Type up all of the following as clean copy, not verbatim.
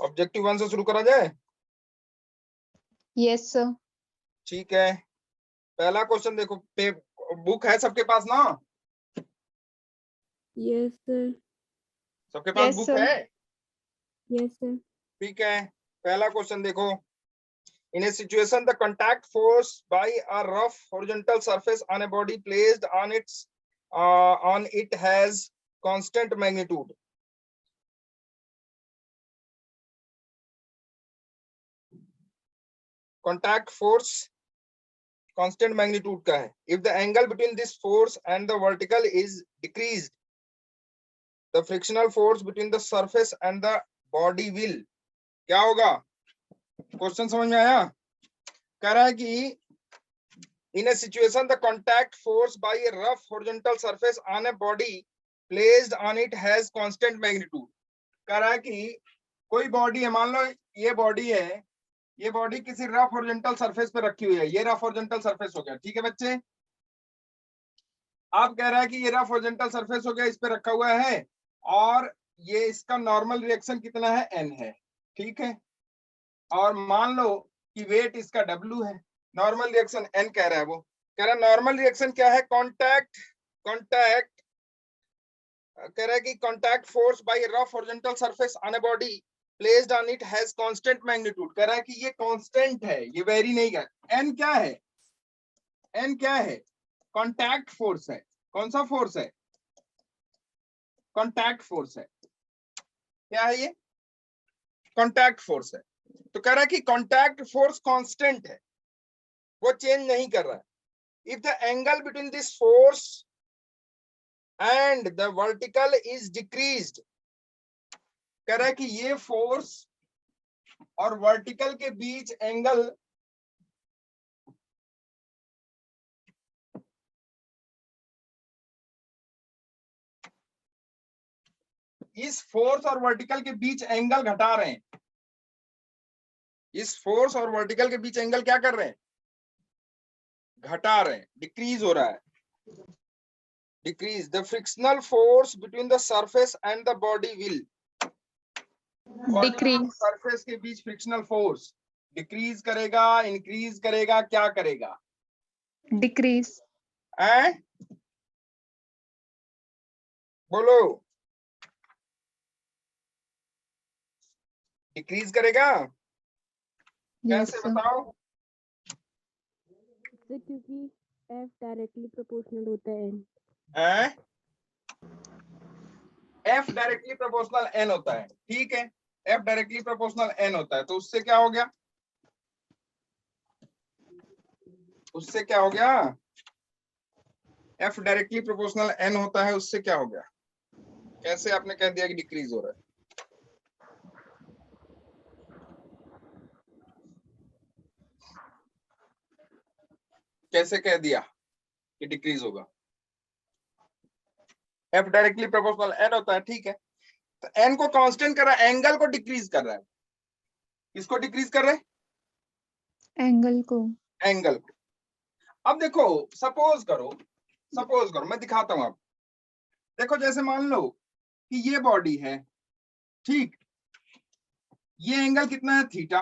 Objective 1 से शुरू करा जाए? Yes sir. ठीक है, पहला क्वेश्चन देखो, बुक है सबके पास ना? Yes sir. सबके पास Yes, बुक sir. है? Yes sir. ठीक है, पहला क्वेश्चन देखो, in a situation the contact force by a rough horizontal surface on a body placed on it has constant magnitude. Contact force constant magnitude का है। If the angle between this force and the vertical is decreased, the frictional force between the surface and the body will, क्या होगा? Question समझ में आया? कह रहा है कि in a situation the contact force by a rough horizontal surface on a body placed on it has constant magnitude। कह रहा है कि कोई बॉडी है, मान लो ये बॉडी है, ये बॉडी किसी रफ हॉरिजॉन्टल सरफेस पे रखी हुई है, ये रफ हॉरिजॉन्टल सरफेस हो गया, ठीक है बच्चे? आप कह रहा है कि ये रफ हॉरिजॉन्टल सरफेस हो गया, इस पे रखा हुआ है, और ये इसका नॉर्मल रिएक्शन कितना है? n है, ठीक है? और मान लो कि वेट इसका W है, नॉर्मल रिएक्शन n कह रहा है, वो कह रहा है नॉर्मल रिएक्शन क्या है? कॉन्टैक्ट कह रहा है कि contact force by rough horizontal surface on a body placed on it has constant magnitude. कह रहा है कि ये कांस्टेंट है, ये वेरी नहीं है। n क्या है? n क्या है? कॉन्टैक्ट फोर्स है। कौन सा फोर्स है? कॉन्टैक्ट फोर्स है। क्या है ये? कॉन्टैक्ट फोर्स है। तो कह रहा है कि कॉन्टैक्ट फोर्स कांस्टेंट है, वो चेंज नहीं कर रहा है। If the angle between this force and the vertical is decreased, कह रहा है कि ये फोर्स और वर्टिकल के बीच एंगल इस फोर्स और वर्टिकल के बीच एंगल घटा रहे हैं। इस फोर्स और वर्टिकल के बीच एंगल क्या कर रहे हैं? घटा रहे हैं, डिक्रीज हो रहा है। Decrease the frictional force between the surface and the body will, decrease. Surface के बीच फ्रिक्शनल फोर्स डिक्रीज करेगा, इंक्रीज करेगा, क्या करेगा? डिक्रीज। बोलो, डिक्रीज करेगा? कैसे बताओ? क्योंकि F डायरेक्टली प्रोपोर्शनल होता है n। F directly proportional n होता है, ठीक है? F डायरेक्टली प्रोपोर्शनल n होता है, तो उससे क्या हो गया? उससे क्या हो गया? F डायरेक्टली प्रोपोर्शनल n होता है, उससे क्या हो गया? कैसे आपने कह दिया कि डिक्रीज हो रहा है? कैसे कह दिया कि डिक्रीज होगा? F डायरेक्टली प्रोपोर्शनल n होता है, ठीक है? तो n को कांस्टेंट कर रहा है, एंगल को डिक्रीज कर रहा है। किसको डिक्रीज कर रहे हैं? एंगल को। एंगल को। अब देखो, सपोज करो मैं दिखाता हूं आपको। देखो, जैसे मान लो कि ये बॉडी है, ठीक? ये एंगल कितना है? थीटा।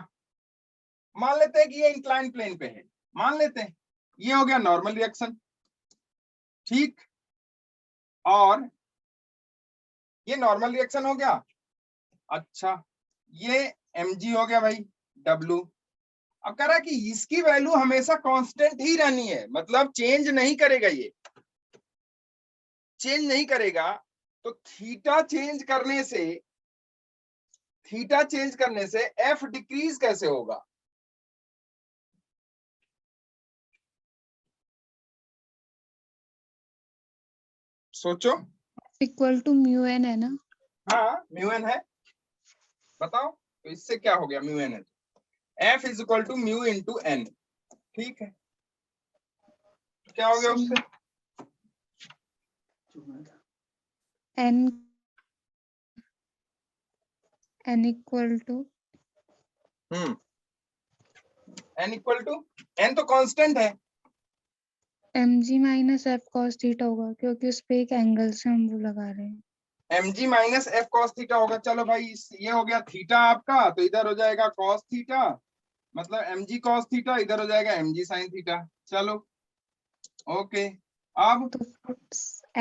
मान लेते हैं कि ये इंक्लाइन प्लेन पे है, मान लेते हैं। ये हो गया नॉर्मल रिएक्शन, ठीक? और ये नॉर्मल रिएक्शन हो गया। अच्छा, ये mg हो गया भाई, w। अब कह रहा है कि इसकी वैल्यू हमेशा कांस्टेंट ही रहनी है, मतलब चेंज नहीं करेगा, ये चेंज नहीं करेगा। तो थीटा चेंज करने से f डिक्रीज कैसे होगा? सोचो। इक्वल टू म्यू एन है ना? हाँ, म्यू एन है। बताओ, तो इससे क्या हो गया? म्यू एन है, f is equal to mu into N, ठीक है? तो क्या हो गया उससे? N equal to n equal to, n तो कांस्टेंट है, mg minus F cos theta होगा, क्योंकि उस पे एक एंगल से हम वो लगा रहे हैं। mg minus F cos theta होगा। चलो भाई ये हो गया थीटा आपका, तो इधर हो जाएगा कॉस थीटा, मतलब mg कॉस थीटा, इधर हो जाएगा mg साइन थीटा। चलो ओके। अब तो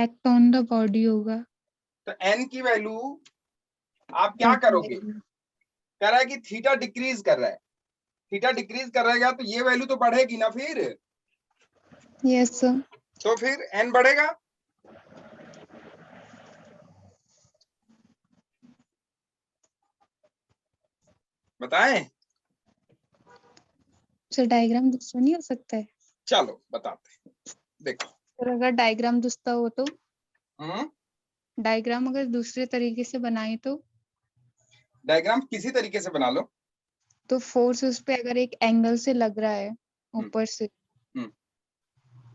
एक्ट ऑन द बॉडी होगा। तो n की वैल्यू आप क्या करोगे, कह रहा है कि थीटा डिक्रीज कर रहा है, थीटा डिक्रीज कर रहेगा तो ये वैल्यू तो बढ़ेगी ना फिर, यस सर। तो फिर n बढ़ेगा। बताएं? सर डायग्राम दूसरा नहीं हो सकता है? चलो बताते हैं, देखो। सर अगर डायग्राम दूसरा हो तो, हम्म, डायग्राम अगर दूसरे तरीके से बनाए डायग्राम किसी तरीके से बना लो। तो फोर्स उस पे अगर एक एंगल से लग रहा है ऊपर से, हम्म।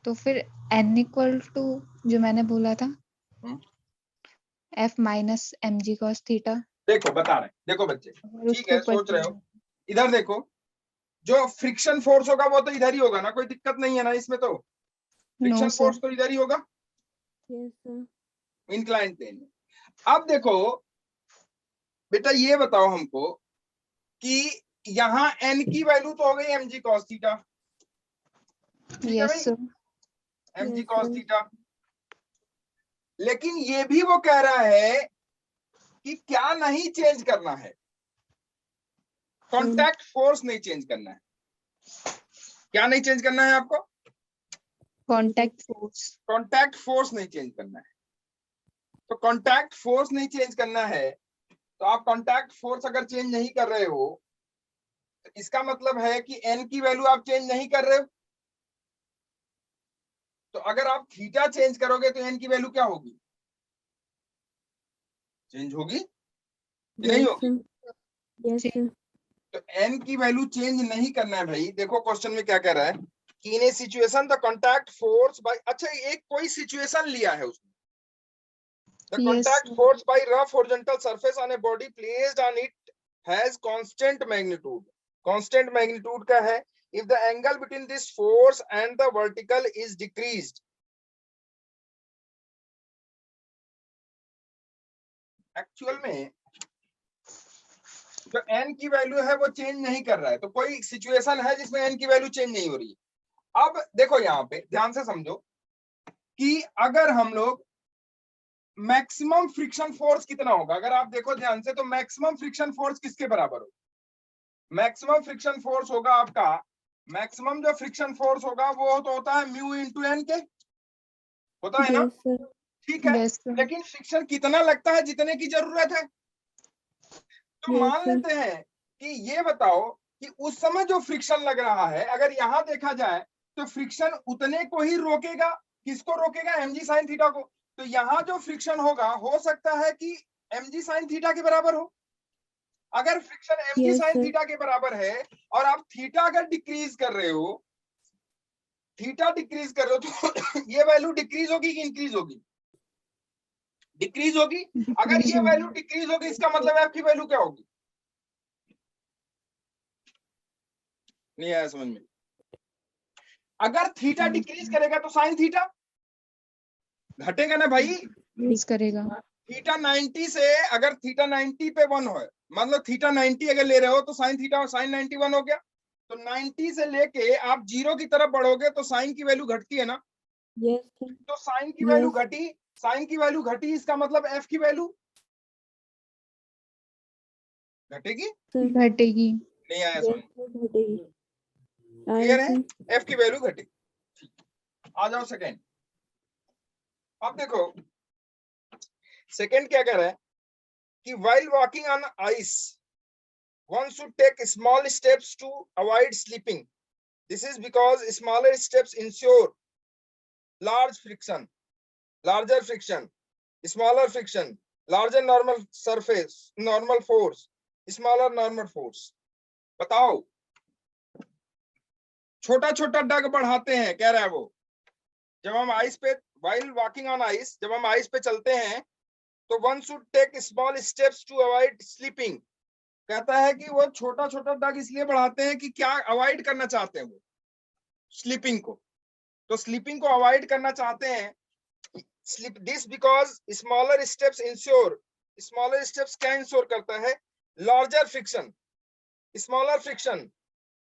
तो फिर n इक्वल टू जो मैंने बोला था हम्म। f minus M G cos theta. देखो बता रहे हैं, देखो बच्चे अगर ठीक उसके है, ऊपर सोच रहे हो, इधर देखो, जो फ्रिक्शन फोर्स होगा वो तो इधर ही होगा ना, कोई दिक्कत नहीं है ना इसमें, तो नो फ्रिक्शन सर। फोर्स तो इधर ही होगा यस सर। इंक्लाइंड प्लेन में। अब देखो बेटा ये बताओ हमको कि यहाँ n की वैल्यू तो हो गई mg cos थीटा, ठीक है यस भाई, sir. mg Yes, cos sir. Theta, लेकिन ये भी वो कह रहा है कि क्या नहीं चेंज करना है, कॉन्टैक्ट फोर्स नहीं चेंज करना है। क्या नहीं चेंज करना है आपको? Contact force. कॉन्टैक्ट फोर्स नहीं चेंज करना है। तो कॉन्टैक्ट फोर्स नहीं चेंज करना है, तो आप कॉन्टैक्ट फोर्स अगर चेंज नहीं कर रहे हो तो इसका मतलब है कि n की वैल्यू आप चेंज नहीं कर रहे हो। तो अगर आप थीटा चेंज करोगे तो n की वैल्यू क्या होगी, चेंज होगी कि नहीं Yes, होगी? sir. Yes, sir. तो n की वैल्यू चेंज नहीं करना है भाई। देखो क्वेश्चन में क्या कह रहा है कि in a situation the contact force by, अच्छा एक कोई सिचुएशन लिया है उसने, the yes contact force by rough horizontal surface on a body placed on it has constant magnitude. Constant magnitude का है if the angle between this force and the vertical is decreased. Actual में जो n की value है वो change नहीं कर रहा है, तो कोई सिचुएशन है जिसमें n की वैल्यू चेंज नहीं हो रही है। अब देखो यहाँ पे ध्यान से समझो कि अगर हम लोग मैक्सिमम फ्रिक्शन फोर्स कितना होगा, अगर आप देखो ध्यान से, तो मैक्सिमम फ्रिक्शन फोर्स किसके बराबर होगा? मैक्सिमम फ्रिक्शन फोर्स होगा आपका, मैक्सिमम जो फ्रिक्शन फोर्स होगा वो तो होता है म्यू इंटू एन के, होता है ना, Yes, sir. ठीक है। Yes sir. लेकिन फ्रिक्शन कितना लगता है, जितने की जरूरत है। तो Yes, मान sir. लेते हैं कि ये बताओ कि उस समय जो फ्रिक्शन लग रहा है, अगर यहां देखा जाए तो फ्रिक्शन उतने को ही रोकेगा, किसको रोकेगा, mg sin थीटा को। तो यहां जो फ्रिक्शन होगा हो सकता है कि mg sin थीटा के बराबर हो। अगर friction mg Yes, sin sir. Theta के बराबर है और आप थीटा अगर डिक्रीज कर रहे हो, थीटा डिक्रीज कर रहे हो, तो ये वैल्यू डिक्रीज होगी कि इंक्रीज होगी? डिक्रीज होगी। अगर ये वैल्यू डिक्रीज होगी इसका मतलब f की वैल्यू क्या होगी? नहीं आया समझ में? अगर थीटा डिक्रीज करेगा तो साइन थीटा घटेगा ना भाई। डिक्रीज करेगा। थीटा 90 से, अगर थीटा 90 पे 1 हो, मतलब थीटा 90 अगर ले रहे हो तो साइन थीटा और साइन 91 हो गया। तो 90 से लेके आप 0 की तरफ बढ़ोगे तो साइन की वैल्यू घटती है ना। Yes, sir. तो साइन की वैल्यू Yes. घटी, साइन की वैल्यू घटी, इसका मतलब एफ की वैल्यू घटेगी। Sir. घटेगी। नहीं आया Yes, समझ? sir. घटेगी। क्लियर आया है? sir. एफ की वैल्यू घटेगी। आ जाओ सेकेंड। अब देखो सेकेंड क्या कह रहा है कि while walking on ice one should take small steps to avoid slipping. This is because smaller steps ensure large friction, larger friction, smaller friction, larger normal surface, normal force, smaller normal force. बताओ, छोटा छोटा डग बढ़ाते हैं, कह रहा है वो। जब हम आइस पे, while walking on ice, जब हम आइस पे चलते हैं तो one should take small steps to avoid slipping. कहता है कि वो छोटा छोटा डग इसलिए बढ़ाते हैं कि क्या अवॉइड करना चाहते हैं वो, स्लीपिंग को। तो स्लीपिंग को अवॉइड करना चाहते हैं, Slip this because smaller steps ensure, smaller steps क्या ensure करता है? Larger friction, smaller friction,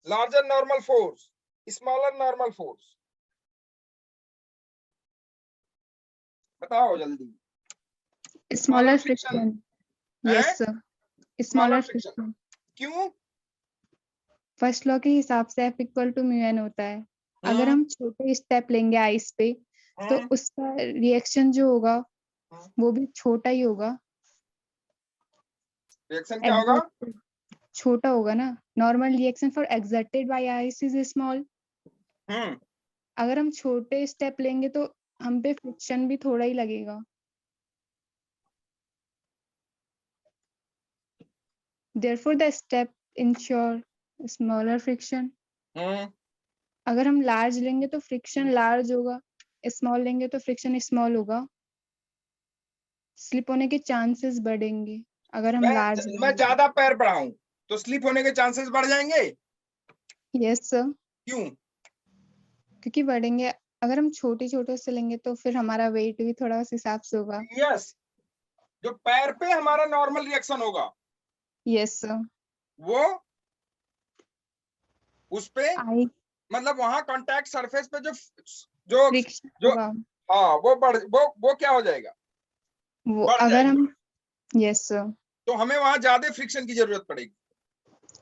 larger normal force, smaller normal force. बताओ जल्दी. Smaller friction. friction. हैं? Yes sir. Smaller Smaller friction. friction. क्यों? फर्स्ट लॉ के हिसाब से F equal to mu N होता है. अगर हम छोटे स्टेप लेंगे आइस पे तो उसका रिएक्शन जो होगा वो भी छोटा ही होगा. रिएक्शन क्या होगा? छोटा होगा ना. Normal reaction for exerted by ice is small. अगर हम छोटे स्टेप लेंगे तो हम पे फ्रिक्शन भी थोड़ा ही लगेगा. Therefore the step ensure smaller friction. अगर हम लार्ज लेंगे तो फ्रिक्शन लार्ज होगा. स्मॉल लेंगे तो फ्रिक्शन स्मॉल होगा. स्लिप होने के चांसेस बढ़ेंगे अगर हम लार्ज मैं ज्यादा पैर बढ़ाऊं तो स्लिप होने के चांसेस बढ़ जाएंगे. Yes sir. क्यों? क्योंकि बढ़ेंगे. अगर हम छोटे छोटे से लेंगे तो फिर हमारा वेट भी थोड़ा उस हिसाब से होगा. यस. जो पैर पे हमारा नॉर्मल रिएक्शन होगा यस सर. वो उस पे मतलब वहां कांटेक्ट सरफेस पे जो फ्रिक्शन जो होगा. हाँ वो क्या हो जाएगा? वो बढ़ अगर जाएगा. हम यस सर. तो हमें वहां ज्यादा फ्रिक्शन की जरूरत पड़ेगी.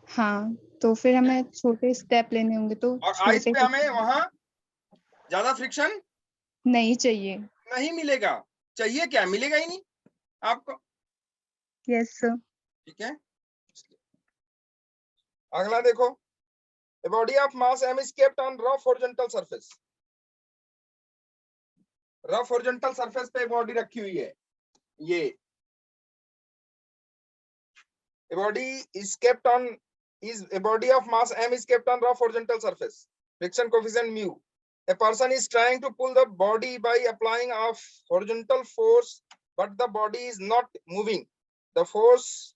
हाँ तो फिर हमें छोटे स्टेप लेने होंगे तो और आइस छोटे पे हमें वहां ज्यादा फ्रिक्शन नहीं चाहिए. नहीं मिलेगा. चाहिए क्या? मिलेगा ही नहीं आपको. Yes sir. ठीक है. अगला देखो. A body of mass m is kept on rough horizontal surface. Rough horizontal surface पे बॉडी रखी हुई है. ये a body of mass m is kept on rough horizontal surface. Friction coefficient mu. A person is trying to pull the body by applying a horizontal force, but the body is not moving. The force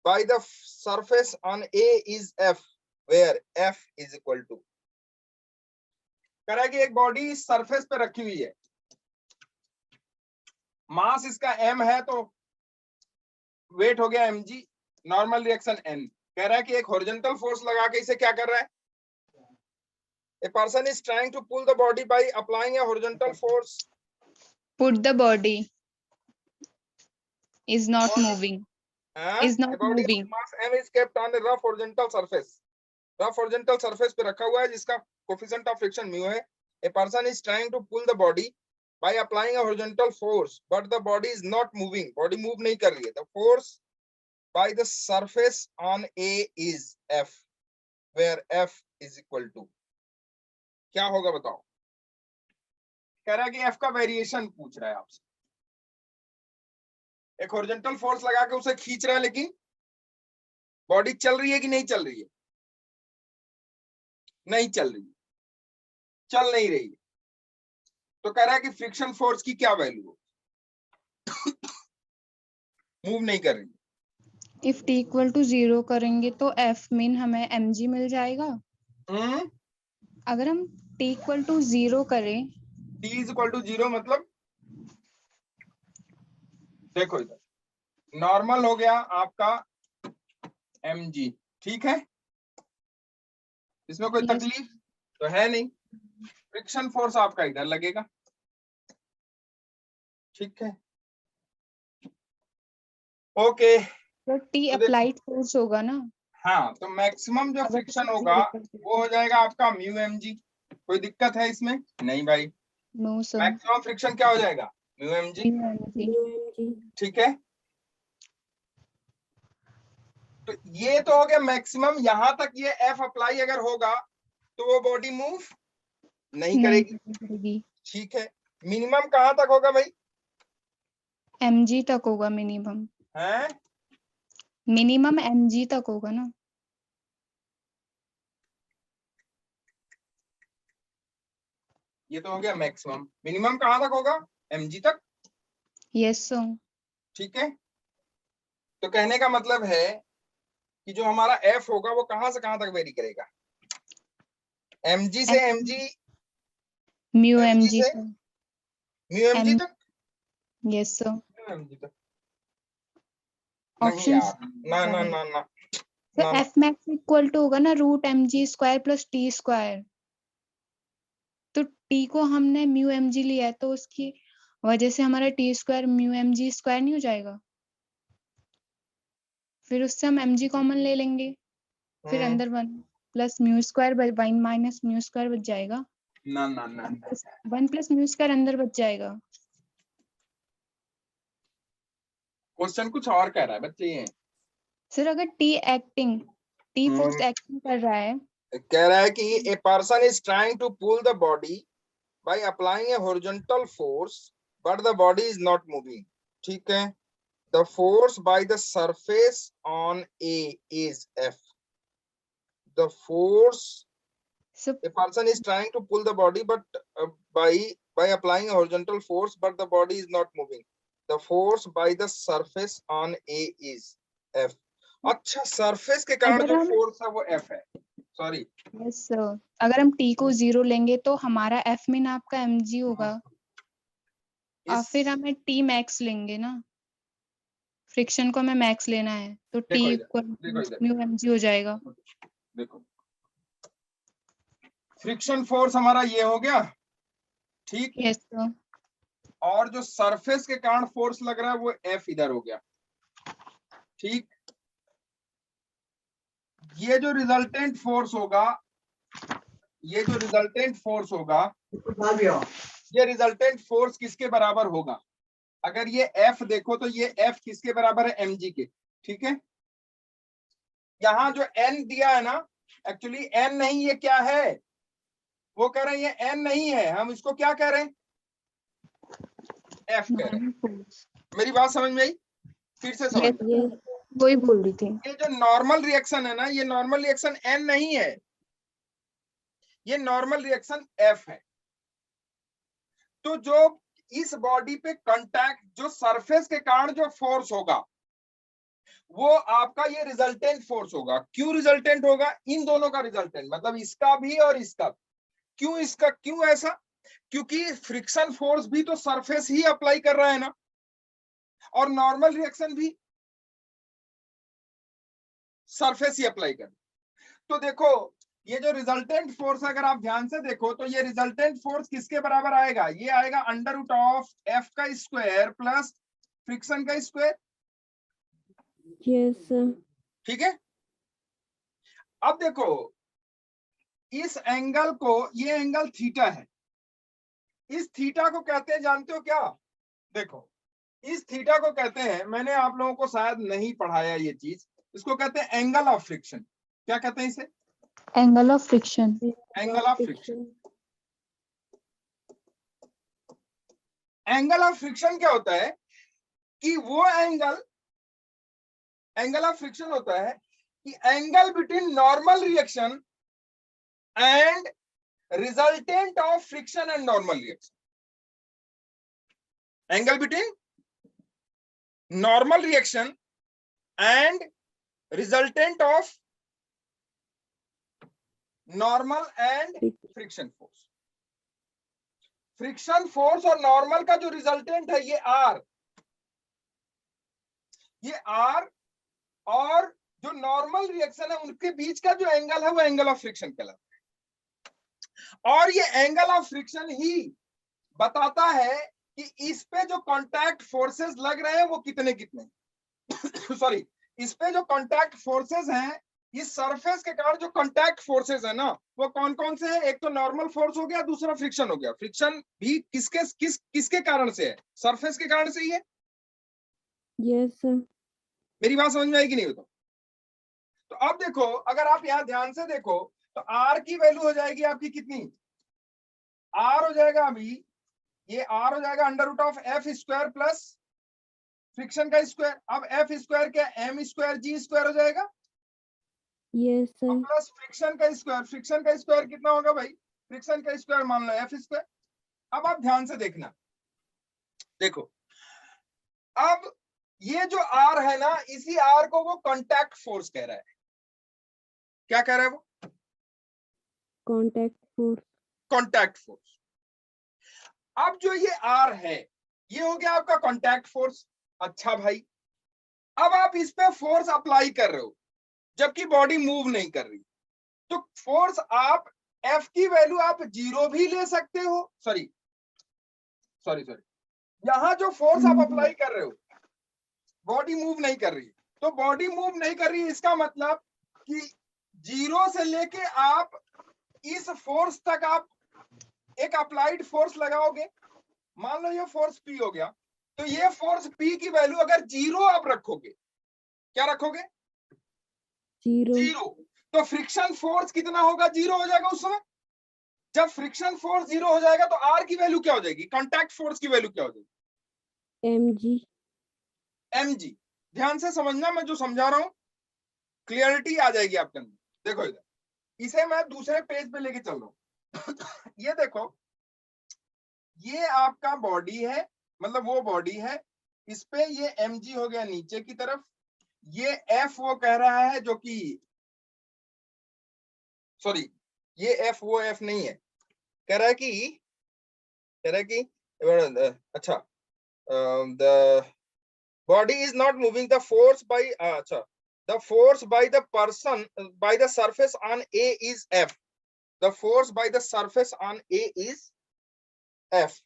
by the surface on A is F, where F is equal to. कह रहा है कि एक body surface पे रखी हुई है. मास इसका m है तो वेट हो गया mg. Normal reaction n. कह रहा है कि एक हॉरिजॉन्टल फोर्स लगा के इसे क्या कर रहा है? A person is trying to pull the body by applying a horizontal force. Put the body is not moving. Is A not body moving. of mass m is kept on a rough horizontal surface. Rough horizontal surface पे रखा हुआ है जिसका coefficient of friction mu है. A person is trying to pull the body by applying a horizontal force, but the body is not moving. Body move नहीं कर रही है. The force by the surface on A is F, where F is equal to. क्या होगा बताओ? कह रहा है कि F का वेरिएशन पूछ रहा है आपसे. एक हॉरिजॉन्टल फोर्स लगा के उसे खींच रहा है लेकिन बॉडी चल रही है कि नहीं चल रही है? नहीं चल रही है. चल नहीं रही है. तो कह रहा है कि फ्रिक्शन फोर्स की क्या वैल्यू हो? मूव नहीं कर रही. If t equal to 0 करेंगे तो F मीन हमें mg मिल जाएगा. अगर हम t equal to 0 करें. t is equal to 0 मतलब देखो इधर नॉर्मल हो गया आपका mg. ठीक है. इसमें कोई Yes. तकलीफ तो है नहीं. फ्रिक्शन फोर्स आपका इधर लगेगा. ठीक है. ओके. तो t अप्लाइड फोर्स होगा ना. हाँ तो मैक्सिमम जो फ्रिक्शन होगा वो हो जाएगा आपका म्यू mg. कोई दिक्कत है इसमें? नहीं भाई. No sir. मैक्सिमम फ्रिक्शन क्या हो जाएगा? Mu mg. ठीक है. तो ये तो हो गया मैक्सिमम. यहां तक ये F अप्लाई अगर होगा तो वो बॉडी मूव नहीं करेगी. ठीक है. मिनिमम कहां तक होगा भाई? mg तक होगा मिनिमम. है मिनिमम mg तक होगा ना. ये तो हो गया मैक्सिमम. मिनिमम कहां तक होगा? mg तक. Yes sir. ठीक है. तो कहने का मतलब है कि जो हमारा F होगा वो कहां से कहां तक वेरी करेगा? mg से mg. म्यू mg से म्यू mg तक. Yes sir. नहीं ऑप्शन यार, ना ना ना ना सर ना एफ मैक्स इक्वल टू होगा ना root M G square plus T square. तो टी को हमने म्यू एम जी लिया है तो उसकी वजह से हमारा T square mu M G square नहीं हो जाएगा। फिर उससे हम एम जी कॉमन ले लेंगे, फिर अंदर 1 plus mu square 1 minus mu square बच जाएगा। ना ना ना 1 प्लस म्यू स्क्वायर अंदर बच जाएगा। क्वेश्चन कुछ और कह रहा है बच्चे। ये सर अगर टी फोर्स एक्टिंग कर रहा है, कह रहा है कि a person is trying to pull the body by applying a horizontal force but the body is not moving. ठीक है, the force by the surface on A is F. The force so a person is trying to pull the body but by applying a horizontal force but the body is not moving. The force by the surface on A is F. अच्छा, surface के कारण अगर जो हम force है वो F है। Sorry, yes sir, अगर हम टी को 0 लेंगे तो हमारा एफ में नाप का एम जी होगा और फिर हमें टी मैक्स लेंगे ना, फ्रिक्शन को हमें मैक्स लेना है तो टी देखो इक्वल इधर म्यू एम जी हो जाएगा। देखो, फ्रिक्शन फोर्स हमारा ये हो गया, ठीक। Yes sir. और जो सरफेस के कारण फोर्स लग रहा है वो F इधर हो गया, ठीक। ये जो रिजल्टेंट फोर्स होगा, ये जो रिजल्टेंट फोर्स होगा, ये रिजल्टेंट फोर्स किसके बराबर होगा? अगर ये F देखो तो ये F किसके बराबर है? mg के, ठीक है। यहाँ जो n दिया है ना, एक्चुअली n नहीं, ये क्या है? वो कह रहे हैं ये n नहीं है, हम इसको क्या कह रहे हैं? F कह रहे हैं। मेरी बात समझ में आई? फिर से समझ में। ये वही बोल रही थी। ये जो नॉर्मल रिएक्शन है ना, ये नॉर्मल रिएक्शन n नहीं है, ये नॉर्मल रिएक्शन F है। तो जो इस बॉडी पे कांटेक्ट, जो सरफेस के कारण जो फोर्स होगा, वो आपका ये रिजल्टेंट फोर्स होगा। क्यों रिजल्टेंट होगा? इन दोनों का रिजल्टेंट, मतलब इसका भी और इसका भी। क्यों इसका, क्यों ऐसा? क्योंकि फ्रिक्शन फोर्स भी तो सरफेस ही अप्लाई कर रहा है ना, और नॉर्मल रिएक्शन भी सरफेस ही अप्लाई कर। तो देखो, ये जो रिजल्टेंट फोर्स, अगर आप ध्यान से देखो तो ये रिजल्टेंट फोर्स किसके बराबर आएगा? ये आएगा अंडर रूट ऑफ एफ का स्क्वायर प्लस फ्रिक्शन का स्क्वायर, यस ठीक है। अब देखो, इस एंगल को, ये एंगल थीटा है, इस थीटा को कहते हैं, जानते हो क्या? देखो, इस थीटा को कहते हैं, मैंने आप लोगों को शायद नहीं पढ़ाया ये चीज, इसको कहते हैं एंगल ऑफ फ्रिक्शन। क्या कहते हैं इसे? Angle of friction. Angle of friction. Angle of friction क्या होता है कि वो एंगल ऑफ फ्रिक्शन होता है कि angle between normal reaction and resultant of friction and normal reaction. Angle between normal reaction and resultant of normal and friction force. Friction force और normal का जो रिजल्टेंट है ये आर, ये आर, और जो नॉर्मल रिएक्शन है उनके बीच का जो एंगल है वो एंगल ऑफ फ्रिक्शन कहलाता है। और ये एंगल ऑफ फ्रिक्शन ही बताता है कि इस पे जो कांटेक्ट फोर्सेस लग रहे हैं वो कितने कितने सॉरी, इस पे जो कांटेक्ट फोर्सेस हैं, इस सरफेस के कारण जो कांटेक्ट फोर्सेस है ना, वो कौन कौन से हैं? एक तो नॉर्मल फोर्स हो गया, दूसरा फ्रिक्शन हो गया। फ्रिक्शन भी किसके कारण से है? सरफेस के कारण से ही है। यस मेरी बात समझ में आएगी नहीं? बताओ। तो अब देखो, अगर आप यहां ध्यान से देखो तो आर की वैल्यू हो जाएगी आपकी कितनी? आर हो जाएगा अभी, ये आर हो जाएगा under root of F square plus friction का स्क्वायर। अब एफ स्क्वायर क्या? एम स्क्वायर जी स्क्वायर हो जाएगा, यस प्लस फ्रिक्शन का स्क्वायर। फ्रिक्शन का स्क्वायर कितना होगा भाई? फ्रिक्शन का स्क्वायर मान लो एफ स्क्वायर। अब आप ध्यान से देखना, देखो, अब ये जो आर है ना, इसी आर को वो कांटेक्ट फोर्स कह रहा है। क्या कह रहा है वो? Contact force. Contact force. अब जो ये आर है, ये हो गया आपका कांटेक्ट फोर्स। अच्छा भाई, अब आप इस पे फोर्स अप्लाई कर रहे हो जबकि बॉडी मूव नहीं कर रही, तो फोर्स आप एफ की वैल्यू आप 0 भी ले सकते हो। सॉरी सॉरी सॉरी, यहां जो फोर्स आप अप्लाई कर रहे हो, बॉडी मूव नहीं कर रही, तो बॉडी मूव नहीं कर रही इसका मतलब कि 0 से लेके आप इस फोर्स तक आप एक अप्लाइड फोर्स लगाओगे। मान लो ये फोर्स पी हो गया, तो ये फोर्स पी की वैल्यू अगर 0 आप रखोगे, क्या रखोगे? 0 0। तो फ्रिक्शन फोर्स कितना होगा? 0 हो जाएगा उस समय। जब फ्रिक्शन फोर्स 0 हो जाएगा तो आर की वैल्यू क्या हो जाएगी? कांटेक्ट फोर्स की वैल्यू क्या हो जाएगी? mg mg। ध्यान से समझना, मैं जो समझा रहा हूं क्लियरिटी आ जाएगी आपके अंदर। देखो इधर, इसे मैं दूसरे पेज पे लेके चल रहा हूं। ये देखो, ये आपका बॉडी है, मतलब वो बॉडी है, इस पे ये mg हो गया नीचे की तरफ, ये f वो कह रहा है जो कि, सॉरी ये f वो f नहीं है, कह रहा है कि अच्छा, the body is not moving, the force by अच्छा, the force by the person by the surface on A is F, the force by the surface on A is F।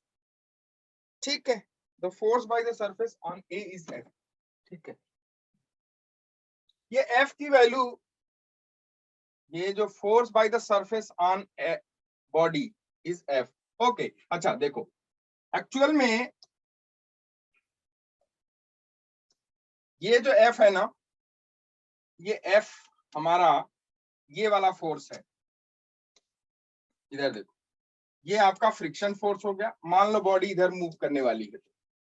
ठीक है, the force by the surface on A is F। ठीक है, ये F की value, ये जो force by the surface on body is F। Okay, अच्छा देखो, एक्चुअल में ये जो F है ना, ये F हमारा ये वाला फोर्स है। इधर देखो, ये आपका फ्रिक्शन फोर्स हो गया। मान लो बॉडी इधर मूव करने वाली है,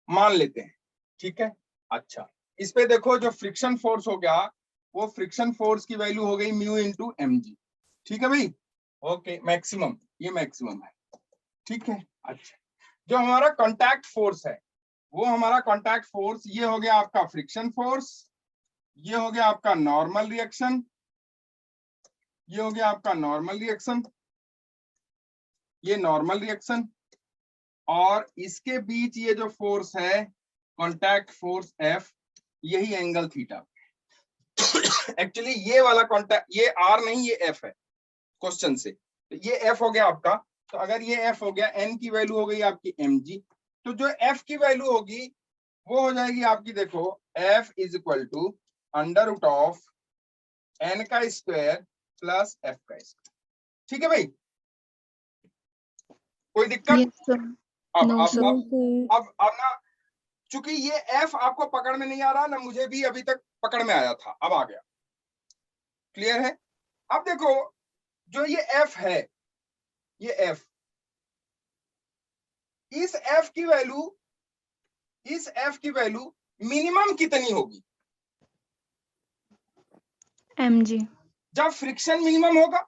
मान लेते हैं, ठीक है। अच्छा, इस पे देखो जो फ्रिक्शन फोर्स हो गया, वो फ्रिक्शन फोर्स की वैल्यू हो गई म्यू इंटू mg। ठीक है भाई, ओके, मैक्सिमम, ये मैक्सिमम है, ठीक है। अच्छा, जो हमारा कांटेक्ट फोर्स है, वो हमारा कांटेक्ट फोर्स ये हो गया आपका फ्रिक्शन फोर्स, ये हो गया आपका नॉर्मल रिएक्शन, ये हो गया आपका नॉर्मल रिएक्शन, ये नॉर्मल रिएक्शन, और इसके बीच ये जो फोर्स है कांटेक्ट फोर्स F, यही एंगल थीटा। एक्चुअली ये वाला कांटेक्ट, ये R नहीं, ये F है क्वेश्चन से, तो ये F हो गया आपका। तो अगर ये F हो गया, N की वैल्यू हो गई आपकी mg, तो जो F की वैल्यू होगी वो हो जाएगी आपकी, देखो F is equal to under root of N का स्क्वायर प्लस F का स्क्वायर। ठीक है भाई, कोई दिक्कत? Yes, sir. अब No, अब sir. अब ना, चूंकि ये F आपको पकड़ में नहीं आ रहा ना, मुझे भी अभी तक पकड़ में आया था, अब आ गया, क्लियर है। अब देखो, जो ये F है, ये F, इस F की वैल्यू, इस F की वैल्यू मिनिमम कितनी होगी? mg. जब फ्रिक्शन मिनिमम होगा।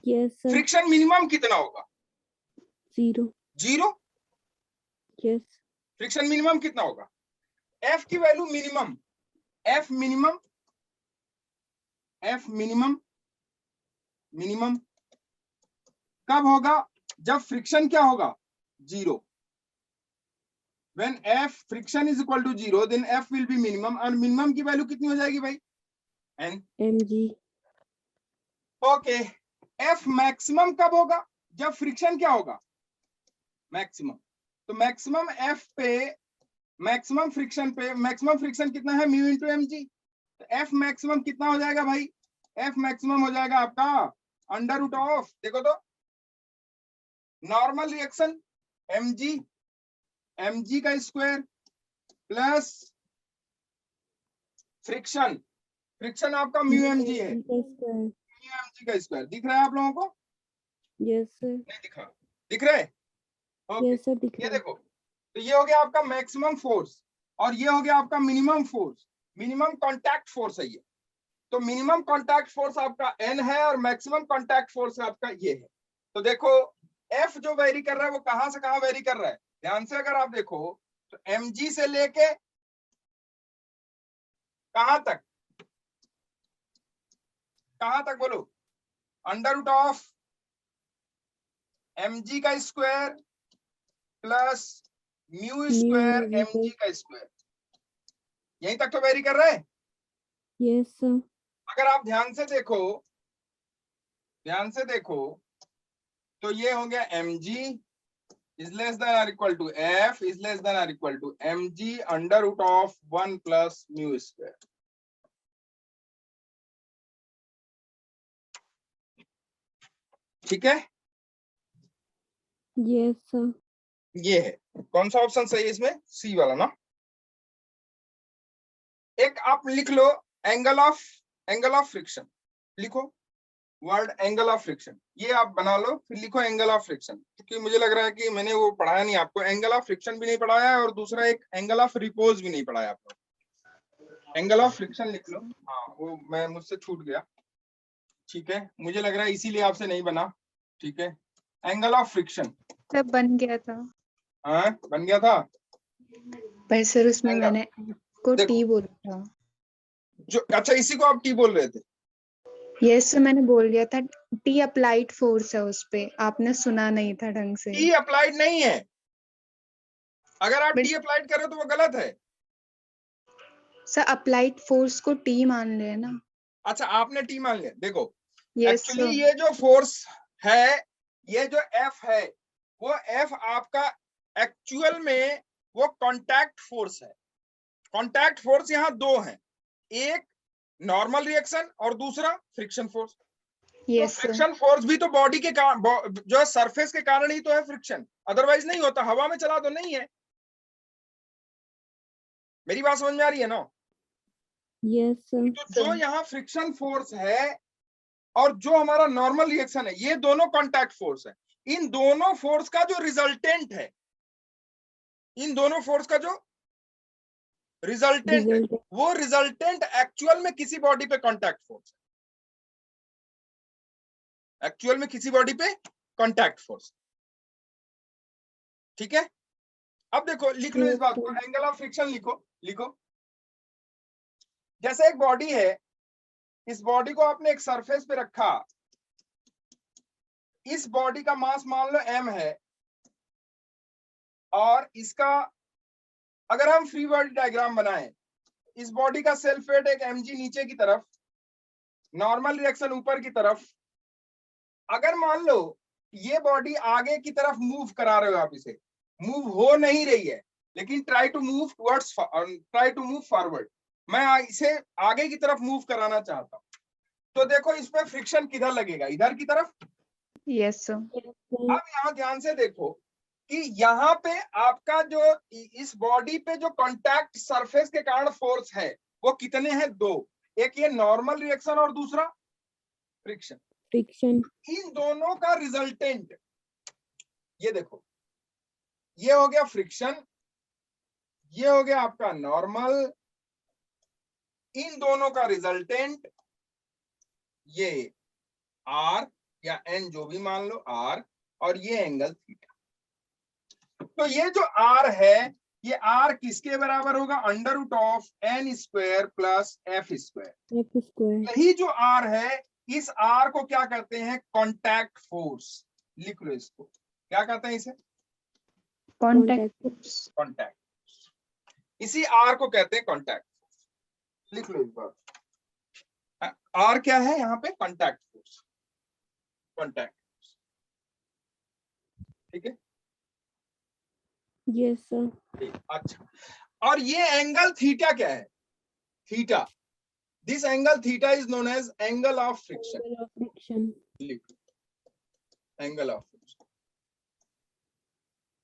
yes sir फ्रिक्शन मिनिमम कितना होगा? 0 0। yes फ्रिक्शन मिनिमम कितना होगा? F की value minimum, F minimum, F minimum, minimum कब होगा? जब फ्रिक्शन क्या होगा? 0। When F friction is equal to 0, then F will be minimum, और मिनिमम की वैल्यू कितनी हो जाएगी भाई? N। mg okay, F maximum कब होगा? जब फ्रिक्शन क्या होगा? मैक्सिमम। तो मैक्सिमम F पे, मैक्सिमम फ्रिक्शन पे, मैक्सिमम फ्रिक्शन कितना है? Mu into mg। तो F मैक्सिमम कितना हो जाएगा भाई? F मैक्सिमम हो जाएगा आपका अंडर रूट ऑफ, देखो तो, नॉर्मल रिएक्शन mg, mg का स्क्वायर प्लस फ्रिक्शन, फ्रिक्शन आपका म्यू mg है, म्यू mg का स्क्वायर। दिख रहा है आप लोगों को? yes sir नहीं दिखा? दिख रहा है? ओके, yes sir दिख ये रहा है देखो, तो ये हो गया आपका मैक्सिमम फोर्स, और ये हो गया आपका minimum force, minimum contact force है ये। तो मिनिमम कांटेक्ट फोर्स आपका N है, और मैक्सिमम कांटेक्ट फोर्स आपका ये है। तो देखो, F जो वेरी कर रहा है वो कहां से कहां वेरी कर रहा है? ध्यान से अगर आप देखो, तो mg से लेके कहां तक, कहां तक बोलो? अंडर रूट ऑफ mg का square plus mu square mg का स्क्वायर। यहीं तक तो वेरी कर रहे हैं। Yes sir. अगर आप ध्यान से देखो तो ये हो गया mg is less than or equal to f is less than or equal to mg under root of 1 plus mu square। ठीक है, यस सर। ये है। कौन सा ऑप्शन सही है इसमें? सी वाला ना। एक आप लिख लो एंगल ऑफ फ्रिक्शन, लिखो वर्ड एंगल ऑफ फ्रिक्शन, ये आप बना लो, फिर लिखो एंगल ऑफ फ्रिक्शन, क्योंकि मुझे लग रहा है कि मैंने वो पढ़ाया नहीं आपको। एंगल ऑफ फ्रिक्शन भी नहीं पढ़ाया है और दूसरा एक एंगल ऑफ रिपोज भी नहीं पढ़ाया आपको। एंगल ऑफ फ्रिक्शन लिख लो। हाँ, वो मैं मुझसे छूट गया। ठीक है, मुझे लग रहा है इसीलिए आपसे नहीं बना। ठीक है, एंगल ऑफ फ्रिक्शन तब बन गया था, हाँ बन गया था। पर सर उसमें एंगल मैंने को देखो, टी बोला था। जो अच्छा इसी को आप टी बोल रहे थे। यस सर, मैंने बोल दिया था टी अप्लाइड फोर्स है उस पे, आपने सुना नहीं था ढंग से। टी अप्लाइड नहीं है, अगर आप But- टी अप्लाइड करो तो वो गलत है। सर अप्लाइड फोर्स को टी मान ले ना। अच्छा, आपने टी मान लिया। देखो यस एक्चुअली सर। ये जो फोर्स है, ये जो एफ है, वो एफ आपका एक्चुअल में वो कांटेक्ट फोर्स है। कांटेक्ट फोर्स यहाँ दो है, एक नॉर्मल रिएक्शन और दूसरा फ्रिक्शन फोर्स। तो यस सर। फ्रिक्शन फोर्स भी तो बॉडी के जो है सरफेस के कारण ही तो है फ्रिक्शन, अदरवाइज नहीं होता। हवा में चला तो नहीं है। मेरी बात समझ में आ रही है ना? Yes sir. तो जो यहाँ फ्रिक्शन फोर्स है और जो हमारा नॉर्मल रिएक्शन है, ये दोनों कांटेक्ट फोर्स है। इन दोनों फोर्स का जो रिजल्टेंट है, इन दोनों फोर्स का जो रिजल्टेंट है, रिजल्ट। वो रिजल्टेंट एक्चुअल में किसी बॉडी पे कांटेक्ट फोर्स है। एक्चुअल में किसी बॉडी पे कांटेक्ट फोर्स। ठीक है, अब देखो लिख लो इस बात को, एंगल ऑफ फ्रिक्शन लिखो। जैसे एक बॉडी है, इस बॉडी को आपने एक सरफेस पे रखा, इस बॉडी का मास मान लो m है, और इसका अगर हम फ्री बॉडी डायग्राम बनाएं, इस बॉडी का सेल्फ वेट एक mg नीचे की तरफ, नॉर्मल रिएक्शन ऊपर की तरफ। अगर मान लो ये बॉडी आगे की तरफ मूव करा रहे हो आप, इसे मूव हो नहीं रही है, लेकिन ट्राई टू मूव फॉरवर्ड, मैं इसे आगे की तरफ मूव कराना चाहता हूं, तो देखो इस पे फ्रिक्शन किधर लगेगा? इधर की तरफ। Yes sir. अब यहाँ ध्यान से देखो कि यहाँ पे आपका जो इस बॉडी पे जो कांटेक्ट सरफेस के कारण फोर्स है, वो कितने हैं? दो। एक ये नॉर्मल रिएक्शन और दूसरा फ्रिक्शन। फ्रिक्शन। इन दोनों का रिजल्टेंट ये देखो, ये हो गया फ्रिक्शन, ये हो गया आपका नॉर्मल। इन दोनों का रिजल्टेंट ये आर या एन, जो भी मान लो आर, और ये एंगल थीटा। तो ये जो आर है, ये आर किसके बराबर होगा? Under root of N square plus F square. F square. यही जो आर है, इस आर को क्या कहते हैं? Contact force. लिख लो इसको, क्या कहते हैं इसे? Contact force. कांटेक्ट। इसी आर को कहते हैं कांटेक्ट फोर्स। लिख लो इस बार, आर क्या है यहाँ पे? Contact force. कांटेक्ट, ठीक है। Yes sir. अच्छा, और ये एंगल थीटा क्या है? Theta, this angle theta is known as angle of friction. Angle of friction. Angle of friction,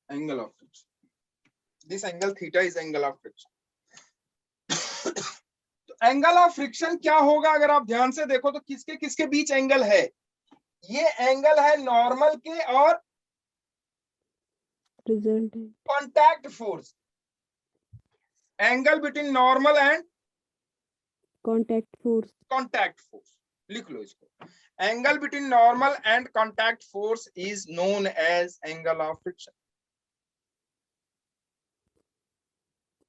angle of friction, this angle theta is angle of friction. तो angle of friction क्या होगा? अगर आप ध्यान से देखो तो किसके किसके बीच एंगल है? ये एंगल है नॉर्मल के और रिजल्ट है contact force. Angle between normal and contact force. Contact force. लिख लो इसको, angle between normal and contact force is known as angle of friction.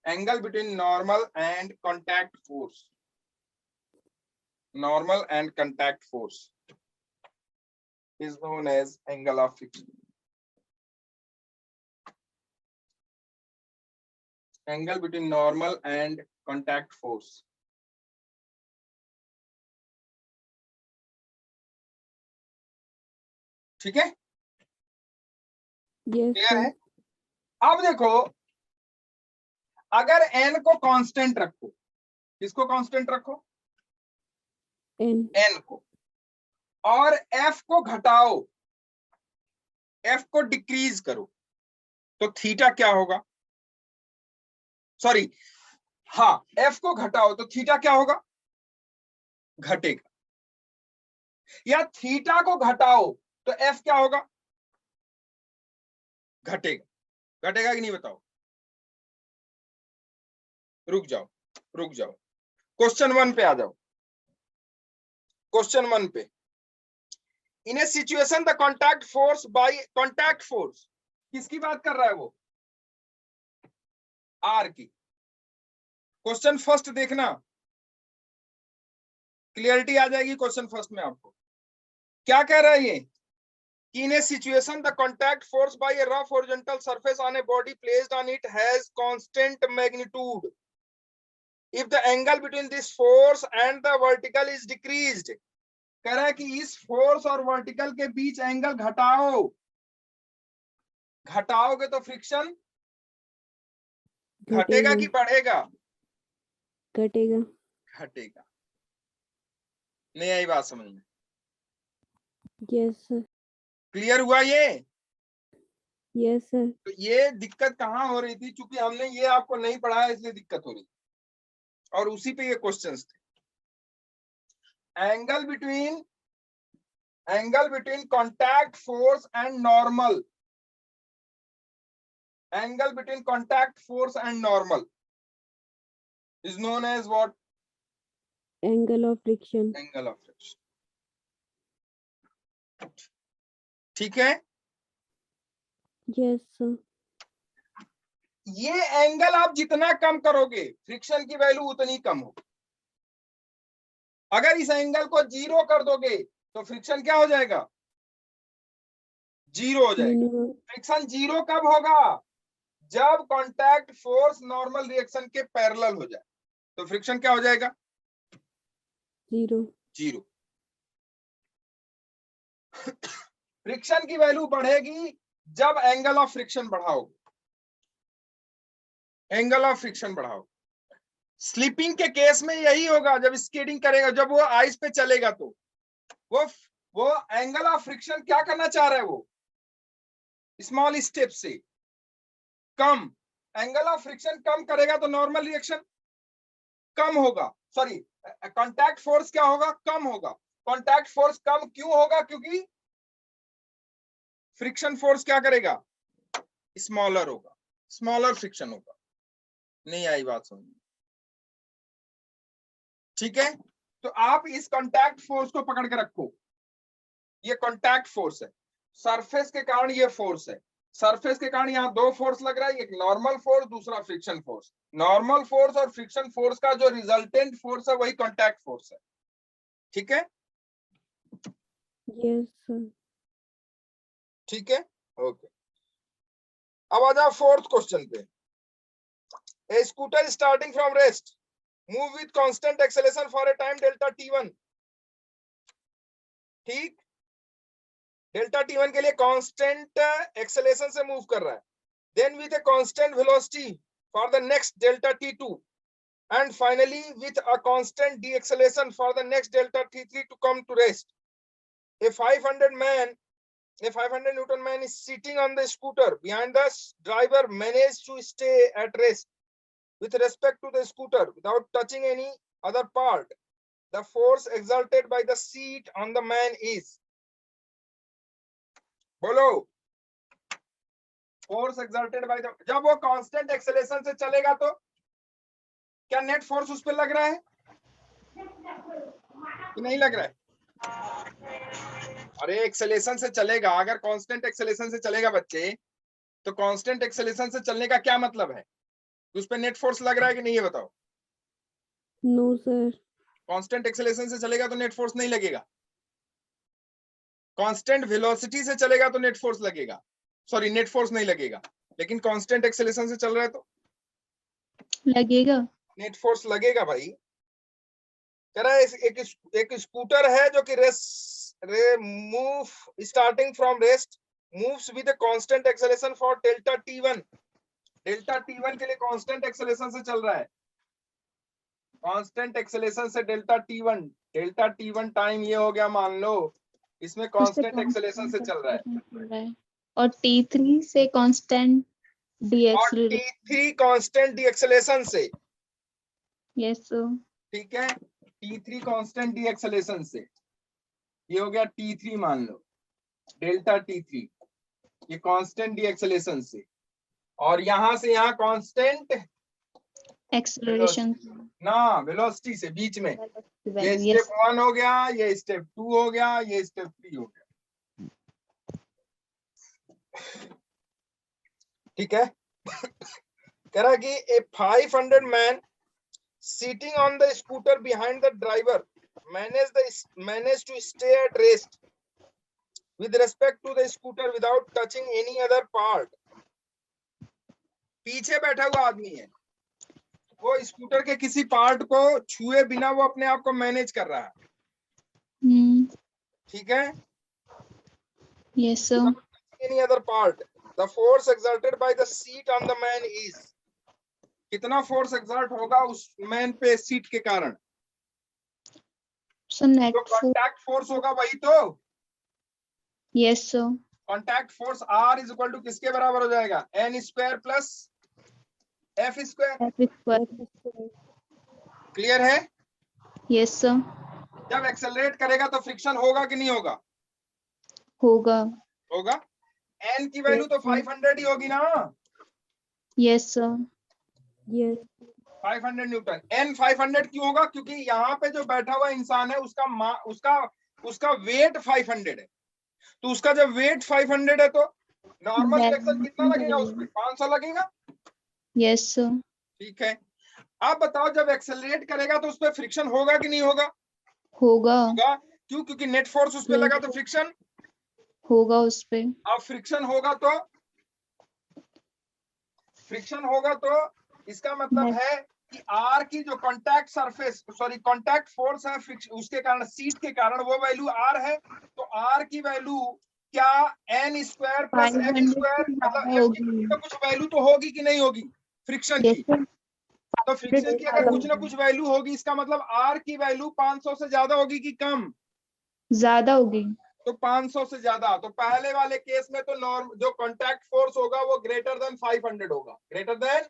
Angle between normal and contact force, normal and contact force is known as angle of friction. Angle between normal and contact force. ठीक है, Yes, clear है? sir. अब देखो, अगर n को constant रखो, किसको constant रखो? N. n को, और f को घटाओ, f को डिक्रीज करो, तो थीटा क्या होगा? सॉरी, हाँ, f को घटाओ तो थीटा क्या होगा? घटेगा। या थीटा को घटाओ तो f क्या होगा? घटेगा। घटेगा कि नहीं बताओ? रुक जाओ, रुक जाओ, क्वेश्चन 1 पे आ जाओ। क्वेश्चन 1 पे, in a situation the contact force by contact force, किसकी बात कर रहा है वो? आर की। क्वेश्चन फर्स्ट देखना, क्लियरिटी आ जाएगी क्वेश्चन फर्स्ट में आपको। क्या कह रहा है ये? In a situation, the contact force by a rough horizontal surface on a body placed on it has constant magnitude. If the angle between this force and the vertical is decreased, कह रहा है कि इस force और vertical के बीच angle घटाओ, घटाओगे तो friction घटेगा कि बढ़ेगा? घटेगा. घटेगा। नहीं आई बात समझ में? Yes, sir. क्लियर हुआ ये? Yes, sir. तो ये दिक्कत कहाँ हो रही थी? चूंकि हमने ये आपको नहीं पढ़ाया इसलिए दिक्कत हो रही, और उसी पे ये क्वेश्चंस थे। Angle between contact force and normal, angle between contact force and normal is known as what? Angle of friction. Angle of friction. ठीक है, Yes, sir. ये एंगल आप जितना कम करोगे फ्रिक्शन की वैल्यू उतनी कम होगी। अगर इस एंगल को 0 कर दोगे तो फ्रिक्शन क्या हो जाएगा? 0 हो जाएगा। Minimum. फ्रिक्शन 0 कब होगा? जब कांटेक्ट फोर्स नॉर्मल रिएक्शन के पैरेलल हो जाए, तो फ्रिक्शन क्या हो जाएगा? 0. 0। फ्रिक्शन की वैल्यू बढ़ेगी जब एंगल ऑफ फ्रिक्शन बढ़ाओगे, एंगल ऑफ फ्रिक्शन बढ़ाओ। स्लिपिंग के केस में यही होगा, जब स्केटिंग करेगा, जब वो आइस पे चलेगा, तो वो एंगल ऑफ फ्रिक्शन क्या करना चाह रहा है? वो स्मॉल स्टेप से कम, एंगल ऑफ फ्रिक्शन कम करेगा तो नॉर्मल रिएक्शन कम होगा, सॉरी कांटेक्ट फोर्स क्या होगा? कम होगा। कांटेक्ट फोर्स कम क्यों होगा? क्योंकि फ्रिक्शन फोर्स क्या करेगा? स्मॉलर होगा, स्मॉलर फ्रिक्शन होगा। नहीं आई बात समझ में? ठीक है, तो आप इस कांटेक्ट फोर्स को पकड़ के रखो। ये कांटेक्ट फोर्स है, सरफेस के कारण ये फोर्स है। सरफेस के कारण यहाँ 2 फोर्स लग रहा है, एक नॉर्मल फोर्स, दूसरा फ्रिक्शन फोर्स। नॉर्मल फोर्स और फ्रिक्शन फोर्स का जो रिजल्टेंट फोर्स है वही कांटेक्ट फोर्स है। ठीक है, Yes, sir. ठीक है, ओके। अब आ जाओ फोर्थ क्वेश्चन पे। A scooter starting from rest move with constant acceleration for a time delta t1। ठीक, डेल्टा t1 के लिए कांस्टेंट एक्सेलरेशन से मूव कर रहा है। Then with a constant velocity for the next delta t2, and finally with a constant deceleration for the next delta t3 to come to rest. A 500 Newton man is sitting on the scooter behind the driver, managed to stay at rest with respect to the scooter without touching any other part. The force exerted by the seat on the man is, बोलो, force exerted by the, जब वो constant acceleration से चलेगा तो क्या net force उस पर लग रहा है कि नहीं लग रहा है? अरे एक्सेलरेशन से चलेगा, अगर कांस्टेंट एक्सेलरेशन से चलेगा बच्चे, तो कांस्टेंट एक्सेलरेशन से चलने का क्या मतलब है? उस पर नेट फोर्स लग रहा है कि नहीं, ये बताओ। No, sir. कांस्टेंट एक्सेलरेशन से चलेगा तो नेट फोर्स नहीं लगेगा। कांस्टेंट वेलोसिटी से चलेगा तो नेट फोर्स लगेगा, सॉरी नेट फोर्स नहीं लगेगा। लेकिन कांस्टेंट एक्सेलरेशन से चल रहा है तो लगेगा। नेट फोर्स लगेगा भाई। कह रहा है एक स्कूटर है जो कि move starting from rest moves with a constant acceleration for delta t1। Delta t1 के लिए कांस्टेंट एक्सेलरेशन से चल रहा है, कांस्टेंट एक्सेलरेशन से डेल्टा t1 टाइम ये हो गया मान लो, इसमें उससे कांस्टेंट एक्सेलरेशन से चल रहा है। चल रहा है और T3 से कांस्टेंट और deceleration. t3 constant D acceleration से, यस सर। ठीक है, t3 कांस्टेंट डी एक्सेलरेशन से, ये हो गया t3 मान लो, डेल्टा t3 ये कांस्टेंट डी एक्सेलरेशन से, और यहां से यहाँ कांस्टेंट एक्सेलरेशन ना वेलोसिटी से बीच में, ये वैल्यू। स्टेप 1 हो गया, ये स्टेप 2 हो गया, ये स्टेप 3 हो गया। ठीक है। कह रहा कि ए 500 man sitting on the scooter behind the driver managed to stay at rest with respect to the scooter without touching any other part। पीछे बैठा हुआ आदमी है, वो स्कूटर के किसी पार्ट को छुए बिना वो अपने आप को मैनेज कर रहा है। ठीक है। Yes sir. any other part the force exerted by the seat on the man is, कितना फोर्स एक्सर्ट होगा उस मैन पे सीट के कारण, सो नेट जो कांटेक्ट फोर्स होगा वही तो। Yes sir. Contact force R is equal to किसके बराबर हो जाएगा, n square plus f square. Clear है। Yes sir. जब एक्सेलरेट करेगा तो फ्रिक्शन होगा कि नहीं होगा, होगा। होगा। n की वैल्यू तो 500 ही होगी ना। Yes sir. Yes 500 Newton. n 500 क्यों होगा, क्योंकि यहाँ पे जो बैठा हुआ इंसान है उसका वेट 500 है, तो उसका जब वेट 500 है तो नॉर्मल रिएक्शन कितना लगेगा उस पे, 500 लगेगा। Yes sir. ठीक है। आप बताओ जब एक्सेलरेट करेगा तो उस पे फ्रिक्शन होगा कि नहीं होगा, होगा। होगा। क्यों, क्योंकि नेट फोर्स उस पे लगा तो फ्रिक्शन होगा उस पे। अब फ्रिक्शन होगा तो इसका मतलब है कि R की जो कांटेक्ट फोर्स है उसके कारण, सीट के कारण वो वैल्यू R है, तो R की वैल्यू क्या n square plus f square, मतलब f की तो कुछ वैल्यू तो होगी कि नहीं होगी फ्रिक्शन की, तो फ्रिक्शन की अगर कुछ ना कुछ वैल्यू होगी, इसका मतलब R की वैल्यू 500 से ज्यादा होगी कि कम, ज्यादा होगी। तो 500 से ज्यादा। तो पहले वाले केस में तो जो कांटेक्ट फोर्स होगा वो ग्रेटर देन 500 होगा, ग्रेटर देन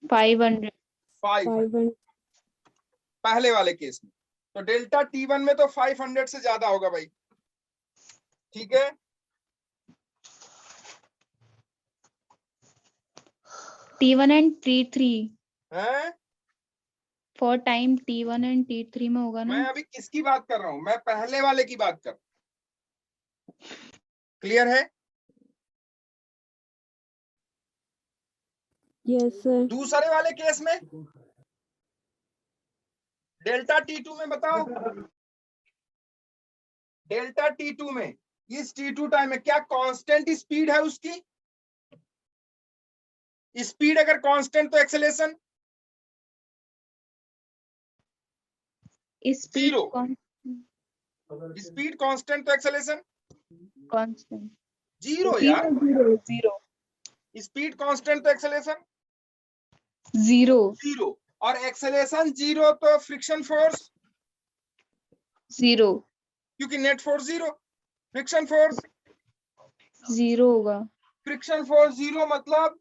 500। 500 पहले वाले केस में। तो डेल्टा T1 में तो 500 से ज्यादा होगा भाई। ठीक है। T1 and T3 हैं? For time T1 and T3 में होगा ना। मैं अभी किसकी बात कर रहा हूं, मैं पहले वाले की बात कर, क्लियर है। यस सर दूसरे वाले केस में डेल्टा T2 में बताओ, डेल्टा T2 में इस T2 टाइम में क्या कांस्टेंट स्पीड है उसकी, स्पीड अगर कांस्टेंट तो एक्सेलरेशन स्पीड स्पीड कांस्टेंट तो एक्सेलरेशन कांस्टेंट जीरो यार, जीरो। स्पीड कांस्टेंट तो एक्सेलरेशन जीरो। और एक्सेलरेशन जीरो तो फ्रिक्शन फोर्स जीरो। क्योंकि net force zero, friction force zero होगा। फ्रिक्शन फोर्स जीरो मतलब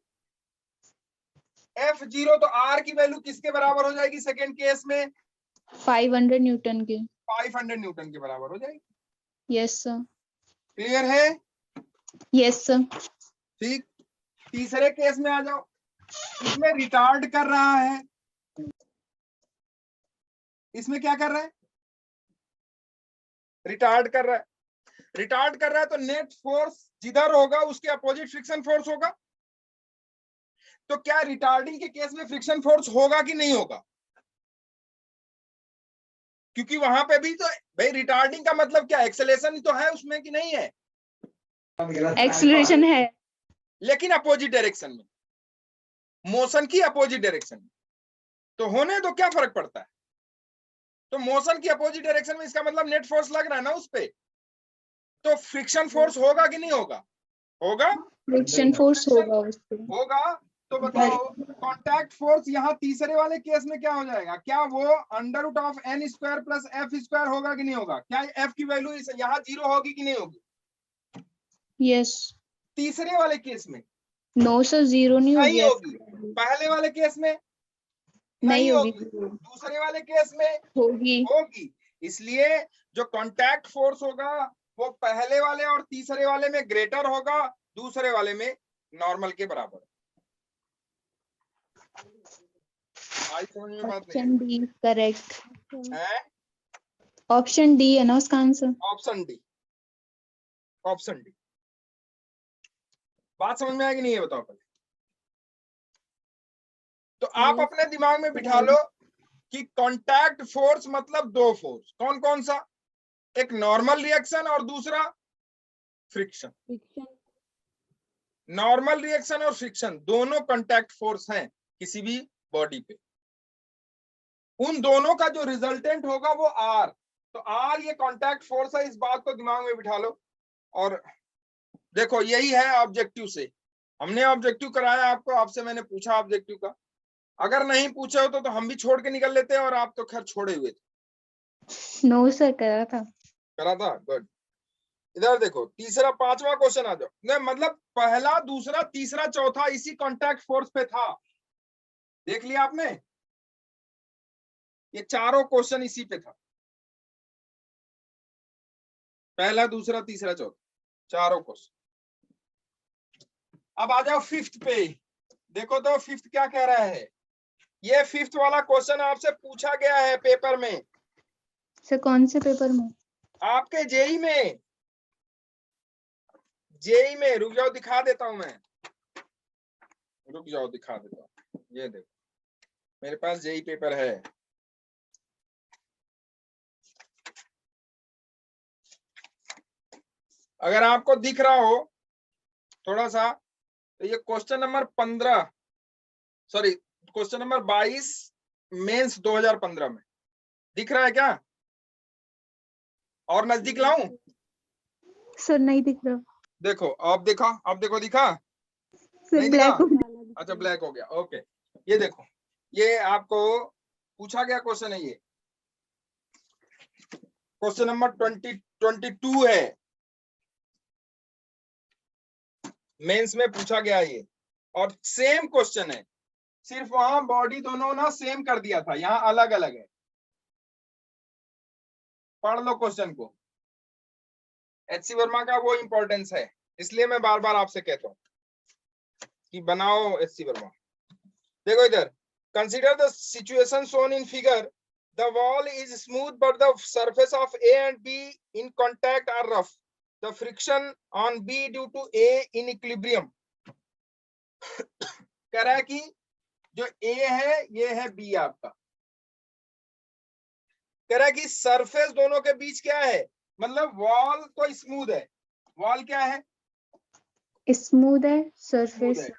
F जीरो, तो R की वैल्यू किसके बराबर हो जाएगी सेकेंड केस में, 500 न्यूटन के। 500 न्यूटन के बराबर हो जाएगी। Yes sir. क्लियर है। Yes sir. ठीक। तीसरे केस में आ जाओ, इसमें रिटार्ड कर रहा है, इसमें क्या कर रहा है, रिटार्ड कर रहा है, तो नेट फोर्स जिधर होगा उसके अपोजिट फ्रिक्शन फोर्स होगा। तो क्या रिटार्डिंग के केस में फ्रिक्शन फोर्स होगा कि नहीं होगा, क्योंकि वहां पे भी तो भाई रिटार्डिंग का मतलब क्या, एक्सेलरेशन तो है उसमें कि नहीं है, एक्सेलरेशन है लेकिन अपोजिट डायरेक्शन में, मोशन की अपोजिट डायरेक्शन में। तो होने दो, क्या फर्क पड़ता है। तो मोशन की अपोजिट डायरेक्शन में, इसका मतलब नेट फोर्स लग रहा है ना उस पे, तो फ्रिक्शन फोर्स होगा कि नहीं होगा? होगा, फ्रिक्शन फोर्स होगा उस पे। होगा। तो बताओ कांटेक्ट फोर्स यहाँ तीसरे वाले केस में क्या हो जाएगा? क्या वो under root of N square plus F square होगा कि नहीं होगा? क्या एफ की वैल्यू यहाँ 0 होगी कि नहीं होगी? यस। तीसरे वाले केस में नो सर, 0 नहीं नहीं होगी। होगी, पहले वाले केस में नहीं होगी। दूसरे वाले केस में होगी। होगी। इसलिए जो कांटेक्ट फोर्स होगा वो पहले वाले और तीसरे वाले में ग्रेटर होगा, दूसरे वाले में नॉर्मल के बराबर। आज समझ में बात नहीं ऑप्शन डी करेक्ट। है? ऑप्शन डी है ना उसका answer? Option D, option D. बात समझ में आएगी नहीं है, बताओ पहले। तो आप Yes. अपने दिमाग में बिठा लो कि कांटेक्ट फोर्स मतलब दो फोर्स, कौन कौन सा? एक नॉर्मल रिएक्शन और दूसरा फ्रिक्शन। फ्रिक्शन। नॉर्मल रिएक्शन और फ्रिक्शन दोनों कांटेक्ट फोर्स हैं किसी भी बॉडी पे। उन दोनों का जो रिजल्टेंट होगा वो आर, तो आर ये कांटेक्ट फोर्स है, इस बात को दिमाग में बिठा लो। और देखो यही है ऑब्जेक्टिव से, हमने ऑब्जेक्टिव कराया आपको, आपसे मैंने पूछा ऑब्जेक्टिव का। अगर नहीं पूछे हो तो हम भी छोड़ के निकल लेते हैं, और आप तो खैर छोड़े हुए थे। नो सर, करा था। करा था, गुड। इधर देखो, तीसरा पांचवा क्वेश्चन आ जाओ। नहीं, मतलब पहला दूसरा तीसरा चौथा इसी कांटेक्ट फोर्स पे था, देख लिया आपने? ये चारों क्वेश्चन इसी पे था, पहला दूसरा तीसरा चौथा, चारों क्वेश्चन। अब आ जाओ फिफ्थ पे। देखो तो फिफ्थ क्या कह रहा है। ये फिफ्थ वाला क्वेश्चन आपसे पूछा गया है पेपर में। सर कौन से पेपर में? आपके जेई में, जेई में। रुक जाओ दिखा देता हूं मैं, रुक जाओ दिखा देता हूं। ये देखो मेरे पास जेई पेपर है। अगर आपको दिख रहा हो थोड़ा सा, तो ये question number 15, sorry question number 22 mains 2015 में दिख रहा है क्या? और नजदीक लाऊं? सर नहीं दिख रहा। देखो अब देखा, अब देखो दिखा? सर नहीं ब्लैक दिखा? हो गया। अच्छा ब्लैक हो गया, ओके। ये देखो, ये आपको पूछा गया क्वेश्चन है, ये क्वेश्चन नंबर 22 है, मेंस में पूछा गया ये। और सेम क्वेश्चन है, सिर्फ वहां बॉडी दोनों ना सेम कर दिया था, यहाँ अलग अलग है। पढ़ लो क्वेश्चन को, एचसी वर्मा का वो इंपॉर्टेंस है, इसलिए मैं बार बार आपसे कहता हूँ कि बनाओ एचसी वर्मा। देखो इधर, consider the situation shown in figure, the wall is smooth but the surface of A and B in contact are rough, the friction on B due to A in equilibrium. कह रहा है कि जो ए है ये है बी आपका, कह रहा है कि सरफेस दोनों के बीच क्या है, मतलब वॉल तो स्मूथ है, वॉल क्या है? स्मूथ है स्मूथ सरफेस। है,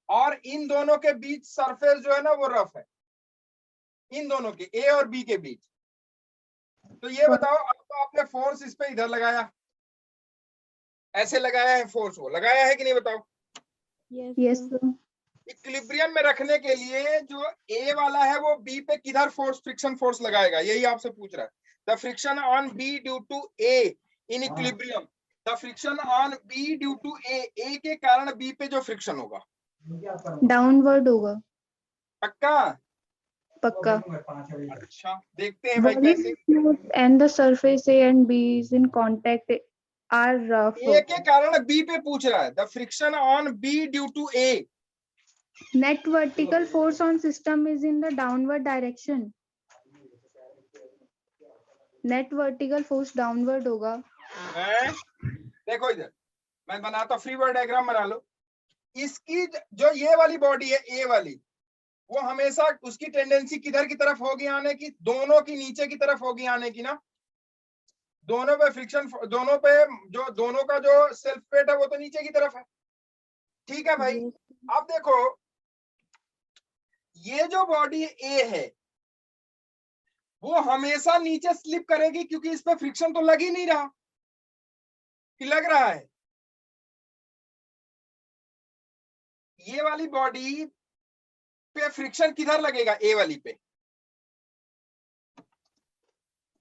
और इन दोनों के बीच सरफेस जो है ना वो रफ है, इन दोनों के ए और बी के बीच। तो ये बताओ, अब तो आपने फोर्स इस पे इधर लगाया, ऐसे लगाया है, फोर्स वो लगाया है कि नहीं बताओ? Yes sir. इक्विलिब्रियम में रखने के लिए जो ए वाला है वो बी पे किधर फोर्स, फ्रिक्शन फोर्स लगाएगा, यही आपसे पूछ रहा है। The friction on B due to A in equilibrium, the friction on B due to A के कारण बी पे जो फ्रिक्शन होगा डाउनवर्ड होगा। पक्का? पक्का। अच्छा देखते हैं भाई कैसे। And the surface A and B is in contact are rough. A के कारण बी पे पूछ रहा है, the friction on B due to A. Net vertical force on system is in the downward direction. Net vertical force downward होगा। देखो इधर मैं बनाता फ्री बॉडी डायग्राम, बना लो। इसकी जो ये वाली बॉडी है ए वाली, वो हमेशा उसकी टेंडेंसी किधर की तरफ होगी आने की? दोनों की नीचे की तरफ होगी आने की ना। दोनों पे फ्रिक्शन, दोनों पे जो दोनों का जो सेल्फ वेट है वो तो नीचे की तरफ है, ठीक है भाई। अब देखो ये जो बॉडी ए है वो हमेशा नीचे स्लिप करेगी क्योंकि इस पे फ्रिक्शन तो लग ही नहीं रहा कि लग रहा है। ये वाली बॉडी पे फ्रिक्शन किधर लगेगा? ए वाली पे।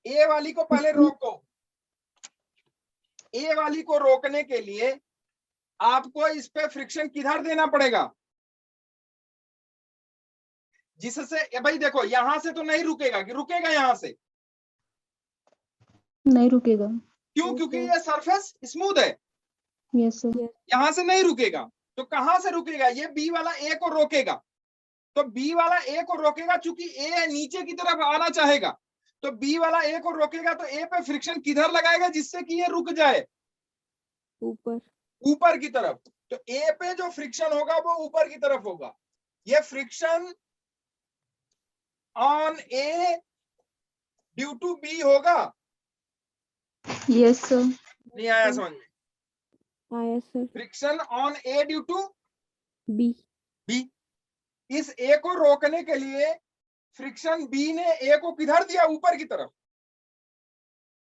ए वाली को पहले रोको। ए वाली को रोकने के लिए आपको इस पे फ्रिक्शन किधर देना पड़ेगा? जिससे भाई देखो यहां से तो नहीं रुकेगा, कि रुकेगा यहां से? नहीं रुकेगा। क्यों? क्योंकि ये सरफेस स्मूथ है, यस सर। यहां से नहीं रुकेगा। तो कहां से रुकेगा? ये बी वाला ए को रोकेगा। तो बी वाला ए को रोकेगा, चूंकि ए नीचे की तरफ आना चाहेगा, तो बी वाला ए को रोकेगा। तो ए पे फ्रिक्शन किधर लगाएगा जिससे कि ये रुक जाए? ऊपर। ऊपर की तरफ। तो ए पे जो फ्रिक्शन होगा वो ऊपर की तरफ होगा। ये friction on A due to B होगा। Yes sir. नहीं आया समझ में? आया sir. Friction on A due to B. B. इस ए को रोकने के लिए फ्रिक्शन बी ने ए को किधर दिया? ऊपर की तरफ।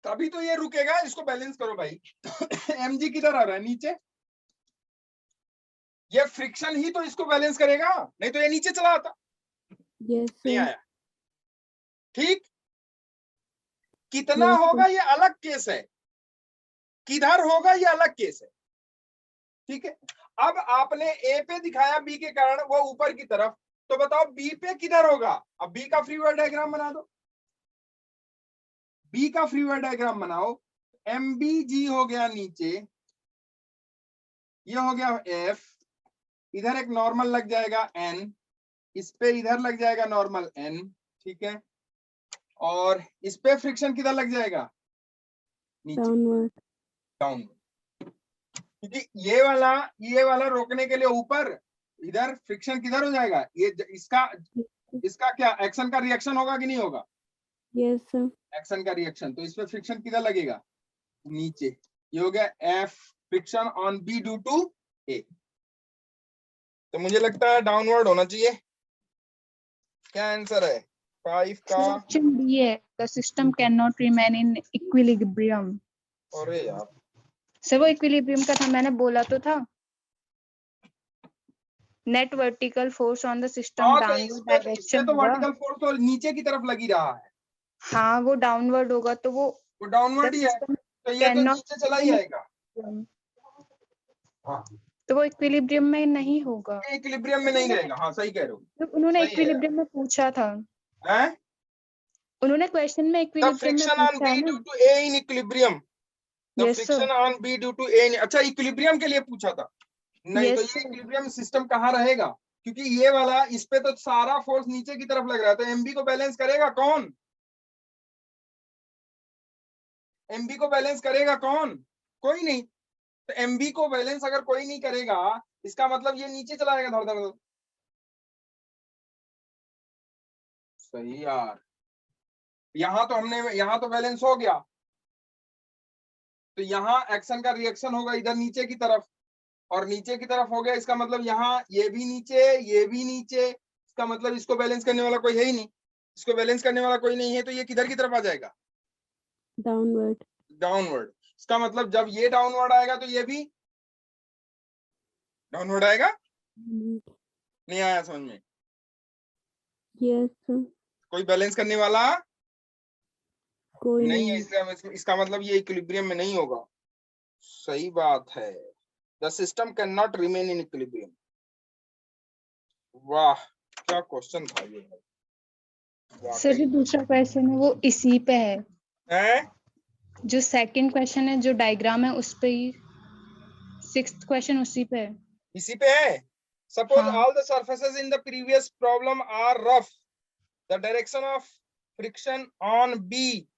तभी तो ये रुकेगा। इसको बैलेंस करो भाई। mg किधर आ रहा है? नीचे। ये फ्रिक्शन ही तो इसको बैलेंस करेगा, नहीं तो ये नीचे चला आता। यस नहीं सर। आया? ठीक। कितना Yes, sir. होगा ये अलग केस है, किधर होगा ये अलग केस है। ठीक है। अब आपने ए पे दिखाया बी के कारण वो ऊपर की तरफ, तो बताओ बी पे किधर होगा? अब बी का फ्री वर्ड डायग्राम बना दो। बी का फ्री वर्ड डायग्राम बनाओ। एम बी जी हो गया नीचे, ये हो गया एफ, इधर एक नॉर्मल लग जाएगा एन, इस पे इधर लग जाएगा नॉर्मल एन। ठीक है। और इस पे फ्रिक्शन किधर लग जाएगा? नीचे, डाउनवर्ड। डाउन। क्योंकि ये वाला रोकने के लिए ऊपर, इधर फ्रिक्शन किधर हो जाएगा? ये इसका क्या एक्शन का रिएक्शन होगा कि नहीं होगा? Yes sir. एक्शन का रिएक्शन। तो इस पे फ्रिक्शन किधर लगेगा? नीचे। ये हो गया F friction on B due to A. तो मुझे लगता है डाउनवर्ड होना चाहिए। क्या आंसर है? 5 का। ऑप्शन बी है, the system can not remain in equilibrium. अरे यार, सर वो इक्विलिब्रियम का था, मैंने बोला तो था। Net vertical force on the system हाँ, तो डाउनवर्ड इस पे डायरेक्शन तो होगा। वर्टिकल फोर्स तो नीचे की तरफ लगी रहा है, हाँ वो डाउनवर्ड होगा, तो वो वो डाउनवर्ड ही है। सिस्टम तो ये कैन तो नॉट, नीचे चला ही आएगा। हाँ, तो वो इक्विलिब्रियम में नहीं होगा। ये इक्विलिब्रियम में नहीं रहेगा। हाँ सही कह रहे हो। तो उन्होंने सही है। इक्विलिब्रियम में पूछा था, हैं? उन्होंने क्वेश्चन में The इक्विलिब्रियम में friction on पूछा है B ना। due to A in equilibrium. The yes sir. friction on B due to A in, अच्छा इक्विलिब्रियम के लिए पूछा था। नहीं तो यस ये सर। इक्विलिब्रियम सिस्टम कहाँ रहेगा? क्योंकि ये वाला इस पे तो सारा फोर्स नीचे की तरफ लग रहा है, तो एमबी को बैलेंस करेगा कौन? एमबी को बैलेंस करेगा कौन? कोई नहीं। तो एमबी को बैलेंस अगर कोई नहीं करेगा, इसका मतलब ये नीचे चला जाएगा धड़ धड़। सही यार। यहाँ तो बैलेंस हो गया, तो यहाँ एक्शन का रिएक्शन होगा इधर नीचे की तरफ, और नीचे की तरफ हो गया, इसका मतलब यहाँ ये भी नीचे, ये भी नीचे। इसका मतलब इसको बैलेंस करने वाला कोई है ही नहीं, इसको बैलेंस करने वाला कोई नहीं है, तो ये किधर की तरफ आ जाएगा? डाउनवर्ड। डाउनवर्ड। इसका मतलब जब ये डाउनवर्ड आएगा तो ये भी डाउनवर्ड आएगा। नहीं आया समझ में? Yes sir. कोई बैलेंस करने वाला कोई नहीं है, नहीं। इसका मतलब ये इक्विलिब्रियम में नहीं होगा। सही बात है। The system can not remain in equilibrium. वाह, क्या क्वेश्चन था ये। सर जो दूसरा क्वेश्चन है वो इसी पे है, हैं? जो सेकंड क्वेश्चन है जो डायग्राम है उस पे ही, सिक्स्थ क्वेश्चन उसी पे है। इसी पे है। सपोज हाँ। All the surfaces in the previous problem are rough, the direction of friction on B.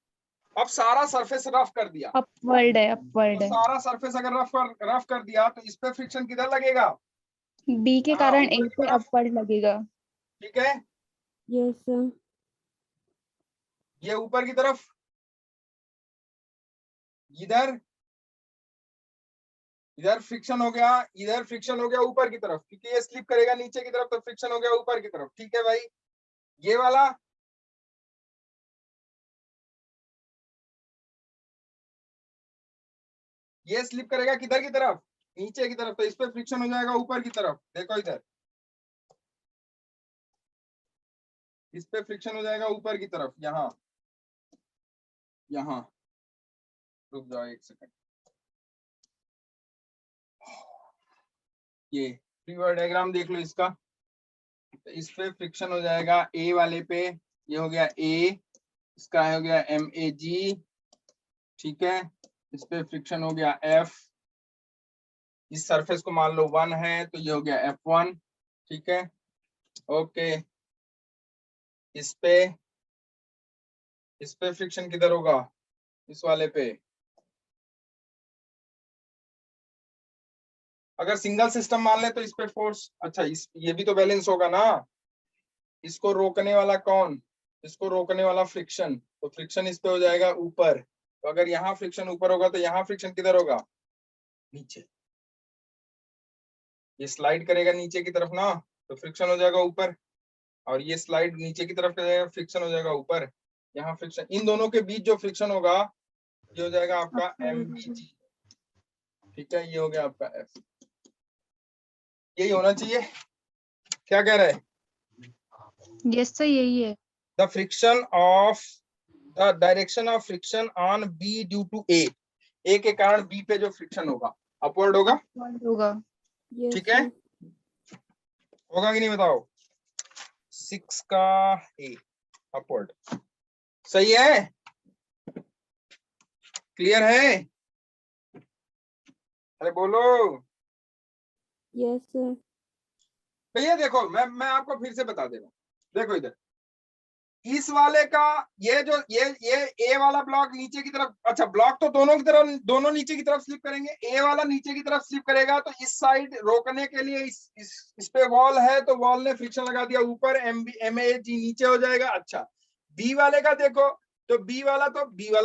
अब सारा सरफेस रफ कर दिया, अपवर्ड है, अपवर्ड तो है। सारा सरफेस अगर रफ कर दिया तो इस पे फ्रिक्शन किधर लगेगा? बी के हाँ, कारण ऊपर ए की पे तरफ। अपवर्ड लगेगा। ठीक है, यस सर। ये ऊपर की तरफ, इधर इधर फ्रिक्शन हो गया, इधर फ्रिक्शन हो गया ऊपर की तरफ, क्योंकि ये स्लिप करेगा नीचे की तरफ तो फ्रिक्शन हो गया ऊपर की तरफ। ठीक है भाई, ये वाला ये स्लिप करेगा किधर की तरफ, नीचे की तरफ, तो इस पे फ्रिक्शन हो जाएगा ऊपर की तरफ। देखो इधर, इस पे फ्रिक्शन हो जाएगा ऊपर की तरफ, यहाँ यहाँ। रुक जाओ एक सेकंड, ये फ्री बॉडी डायग्राम देख लो इसका। तो इस पे फ्रिक्शन हो जाएगा ए वाले पे, ये हो गया ए, इसका हो गया MAG। ठीक है, इस पे फ्रिक्शन हो गया F, इस सरफेस को मान लो 1 है तो ये हो गया F1। ठीक है, ओके। इस पे फ्रिक्शन किधर होगा, इस वाले पे। अगर सिंगल सिस्टम मान ले तो इस पे फोर्स, अच्छा ये भी तो बैलेंस होगा ना। इसको रोकने वाला कौन, इसको रोकने वाला फ्रिक्शन, तो फ्रिक्शन इस पे हो जाएगा ऊपर। तो अगर यहाँ फ्रिक्शन ऊपर होगा तो यहाँ फ्रिक्शन किधर होगा, नीचे। ये स्लाइड करेगा नीचे की तरफ ना, तो फ्रिक्शन हो जाएगा ऊपर, और ये स्लाइड नीचे की तरफ जाएगा, फ्रिक्शन हो जाएगा ऊपर। यहाँ फ्रिक्शन, इन दोनों के बीच जो फ्रिक्शन होगा ये हो जाएगा आपका MBG। ठीक है, ये हो गया आपका F। यही होना चाहिए, क्या कह रहे हैं? यस सर, यही है। The friction of the direction of friction on B due to A के कारण B पे जो फ्रिक्शन होगा अपवर्ड होगा। होगा। Yes, ठीक है, sir. होगा कि नहीं बताओ। 6 का A अपवर्ड, सही है, क्लियर है? अरे बोलो Yes, sir. भैया। देखो मैं आपको फिर से बता दे रहा हूँ। देखो इधर, इस वाले का ये जो ये ए वाला ब्लॉक नीचे की तरफ, अच्छा ब्लॉक तो दोनों की तरफ, दोनों नीचे की तरफ स्लिप करेंगे। ए वाला नीचे की तरफ स्लिप करेगा तो इस साइड रोकने के लिए इस पे वॉल है तो वॉल ने फ्रिक्शन लगा दिया ऊपर, MAG नीचे हो जाएगा। अच्छा बी वाले का देखो, तो बी वाला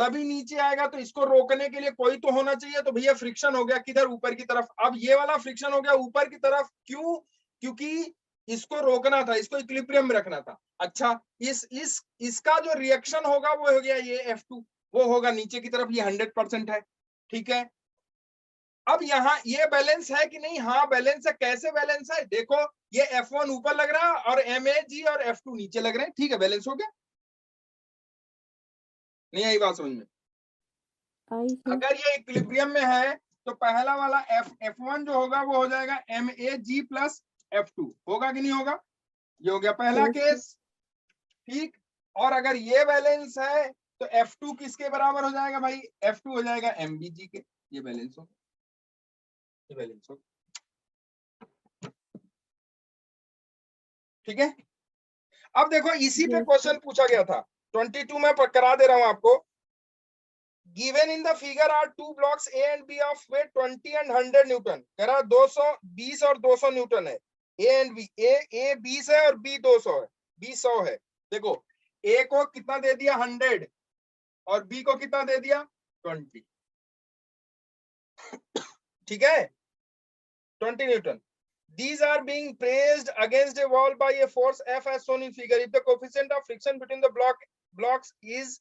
भी नीचे आएगा, तो इसको रोकने के लिए कोई तो होना चाहिए। तो भैया फ्रिक्शन हो गया किधर, ऊपर की तरफ। अब ये वाला फ्रिक्शन हो गया ऊपर की तरफ, क्यों? क्योंकि इसको रोकना था, इसको इक्विलिब्रियम में रखना था। अच्छा इसका जो रिएक्शन होगा वो हो गया ये F2, वो होगा नीचे की तरफ, ये 100% है। ठीक है, अब यहाँ ये बैलेंस है कि नहीं? हाँ बैलेंस है। कैसे बैलेंस है, देखो ये F1 ऊपर लग रहा है और MAG और F2 नीचे लग रहे हैं। ठीक है, बैलेंस हो गया। नहीं आई बात समझ में? I, sir. अगर ये इक्विलिब्रियम में है तो पहला वाला F1 जो होगा वो हो जाएगा MAG प्लस F2, होगा कि नहीं होगा? ये हो गया पहला Yes, केस। ठीक, और अगर ये बैलेंस है तो F2 किसके बराबर हो जाएगा भाई? F2 हो जाएगा MBG के। ये बैलेंस हो, ये बैलेंस हो। ठीक है, अब देखो इसी पे Yes, क्वेश्चन पूछा गया था 22 में, करा दे रहा हूं आपको। Given in the figure are two blocks A and B of weight 20 and 100 newton. कह रहा 220 और 200 न्यूटन है। A एंड B, A 20 है और B 200 है, B 100 है। देखो A को कितना दे दिया 100 और B को कितना दे दिया 20। ठीक है, 20 Newton. These are being pressed against a wall by a force F as shown in figure. If the coefficient of friction between the blocks is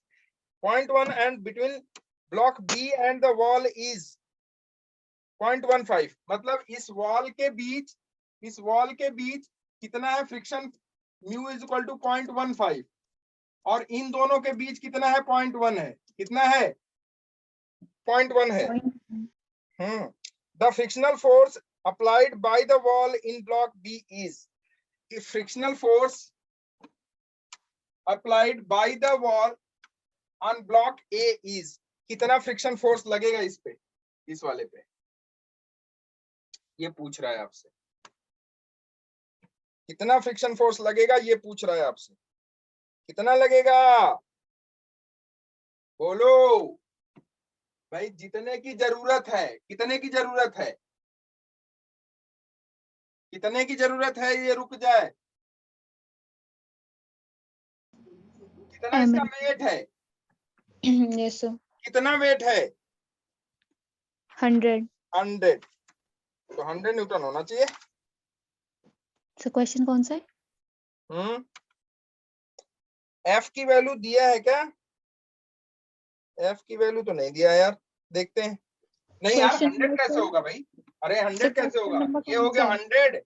0.1 and between block B and the wall is 0.15, मतलब इस wall के बीच कितना है friction? Mu is equal to 0.15, और इन दोनों के बीच कितना है? 0.1 है। कितना है? 0.1 है। The frictional force applied by the wall in block B is, if frictional force applied by the wall on block A is, कितना फ्रिक्शन फोर्स लगेगा इस पे, इस वाले पे? ये पूछ रहा है आपसे, कितना फ्रिक्शन फोर्स लगेगा, ये पूछ रहा है आपसे। कितना लगेगा बोलो भाई, जितने की जरूरत है। कितने की जरूरत है? कितने की जरूरत है? ये रुक जाए। कितना इसका वेट है? यस सर, कितना वेट है? 100। 100। तो 100 न्यूटन होना चाहिए। सर क्वेश्चन कौन सा है? एफ की वैल्यू दिया है क्या? एफ की वैल्यू तो नहीं दिया यार, देखते हैं। नहीं यार, क्वेश्चन 100 कैसे नंबर होगा भाई? अरे 100 सर कैसे क्वेश्चन होगा? नंबर ये हो कौन गया सा है? 100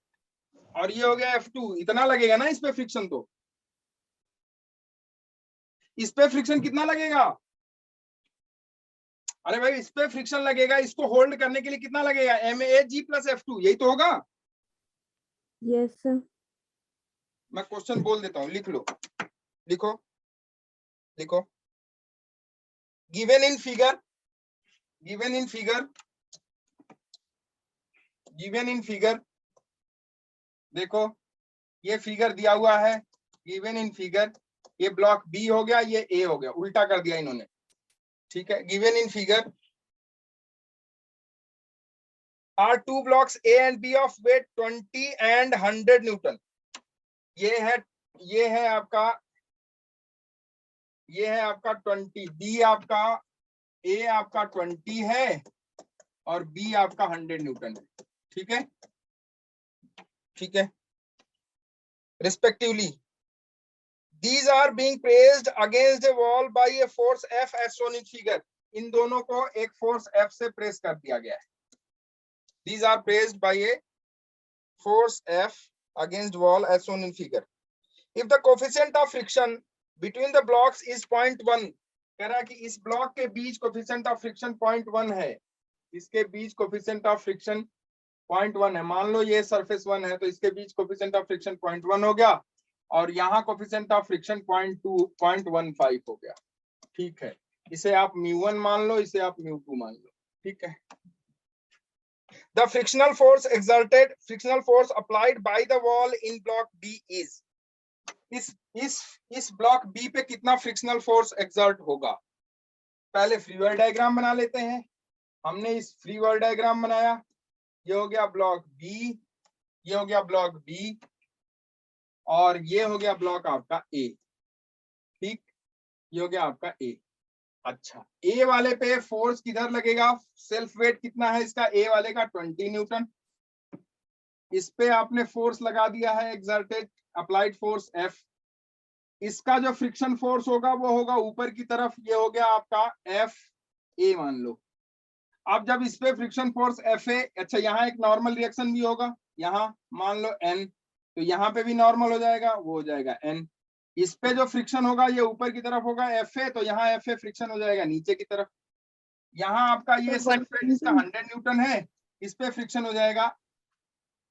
और ये हो गया F2, इतना लगेगा ना इस पे फ्रिक्शन। तो इस पे फ्रिक्शन कितना लगेगा? अरे भाई इस पे फ्रिक्शन लगेगा, इसको होल्ड करने के लिए कितना लगेगा? MAG प्लस F2, यही तो होगा। Yes sir. मैं क्वेश्चन बोल देता हूँ, लिख लो, लिखो लिखो। Given in figure, given in figure, given in figure, देखो ये फिगर दिया हुआ है, गिवन इन फिगर। ये ब्लॉक बी हो गया, ये ए हो गया, उल्टा कर दिया इन्होंने, ठीक है। Given in figure are two blocks A and B of weight 20 and 100 Newton. ये है आपका, ये है आपका 20, बी आपका, ए आपका 20 है और बी आपका 100 न्यूटन है, ठीक है, ठीक है। Respectively these are being pressed against a wall by a force F as shown in figure। इन दोनों को एक फोर्स F से प्रेस कर दिया गया है। These are pressed by a force F against wall as shown in figure। If the coefficient of friction between the blocks is 0.1, कह रहा है कि इस ब्लॉक के बीच कोफिशिएंट ऑफ फ्रिक्शन 0.1 है, इसके बीच कोफिशिएंट ऑफ फ्रिक्शन 0.1 है। मान लो ये सरफेस 1 है, तो इसके बीच कोफिशिएंट ऑफ फ्रिक्शन 0.1 हो गया और यहाँ कोफिशिएंट ऑफ फ्रिक्शन 0.15 हो गया, ठीक है। इसे आप μ1 मान लो, इसे आप μ2 मान लो, ठीक है। The frictional force exerted, frictional force applied by the wall in block B is, इस ब्लॉक बी पे कितना फ्रिक्शनल फोर्स एक्सर्ट होगा? पहले फ्री बॉडी डायग्राम बना लेते हैं। हमने इस फ्री बॉडी डायग्राम बनाया, ये हो गया ब्लॉक बी, ये हो गया ब्लॉक बी और ये हो गया ब्लॉक आपका ए, ठीक, ये हो गया आपका ए। अच्छा, ए वाले पे फोर्स किधर लगेगा? सेल्फ वेट कितना है इसका? ए वाले का 20 न्यूटन। इस पे आपने फोर्स लगा दिया है एक्सर्टेड अप्लाइड फोर्स एफ। इसका जो फ्रिक्शन फोर्स होगा वो होगा ऊपर की तरफ, ये हो गया आपका एफ ए मान लो। अब जब इस पे फ्रिक्शन फोर्स एफ ए, अच्छा यहाँ एक नॉर्मल रिएक्शन भी होगा, यहाँ मान लो एन, तो यहाँ पे भी नॉर्मल हो जाएगा, वो हो जाएगा एन। इस पे जो फ्रिक्शन होगा ये ऊपर की तरफ होगा एफ ए, तो यहाँ एफ ए फ्रिक्शन हो जाएगा नीचे की तरफ। यहाँ आपका ये सेल्फ वेट इसका 100 न्यूटन है, इस पे फ्रिक्शन हो जाएगा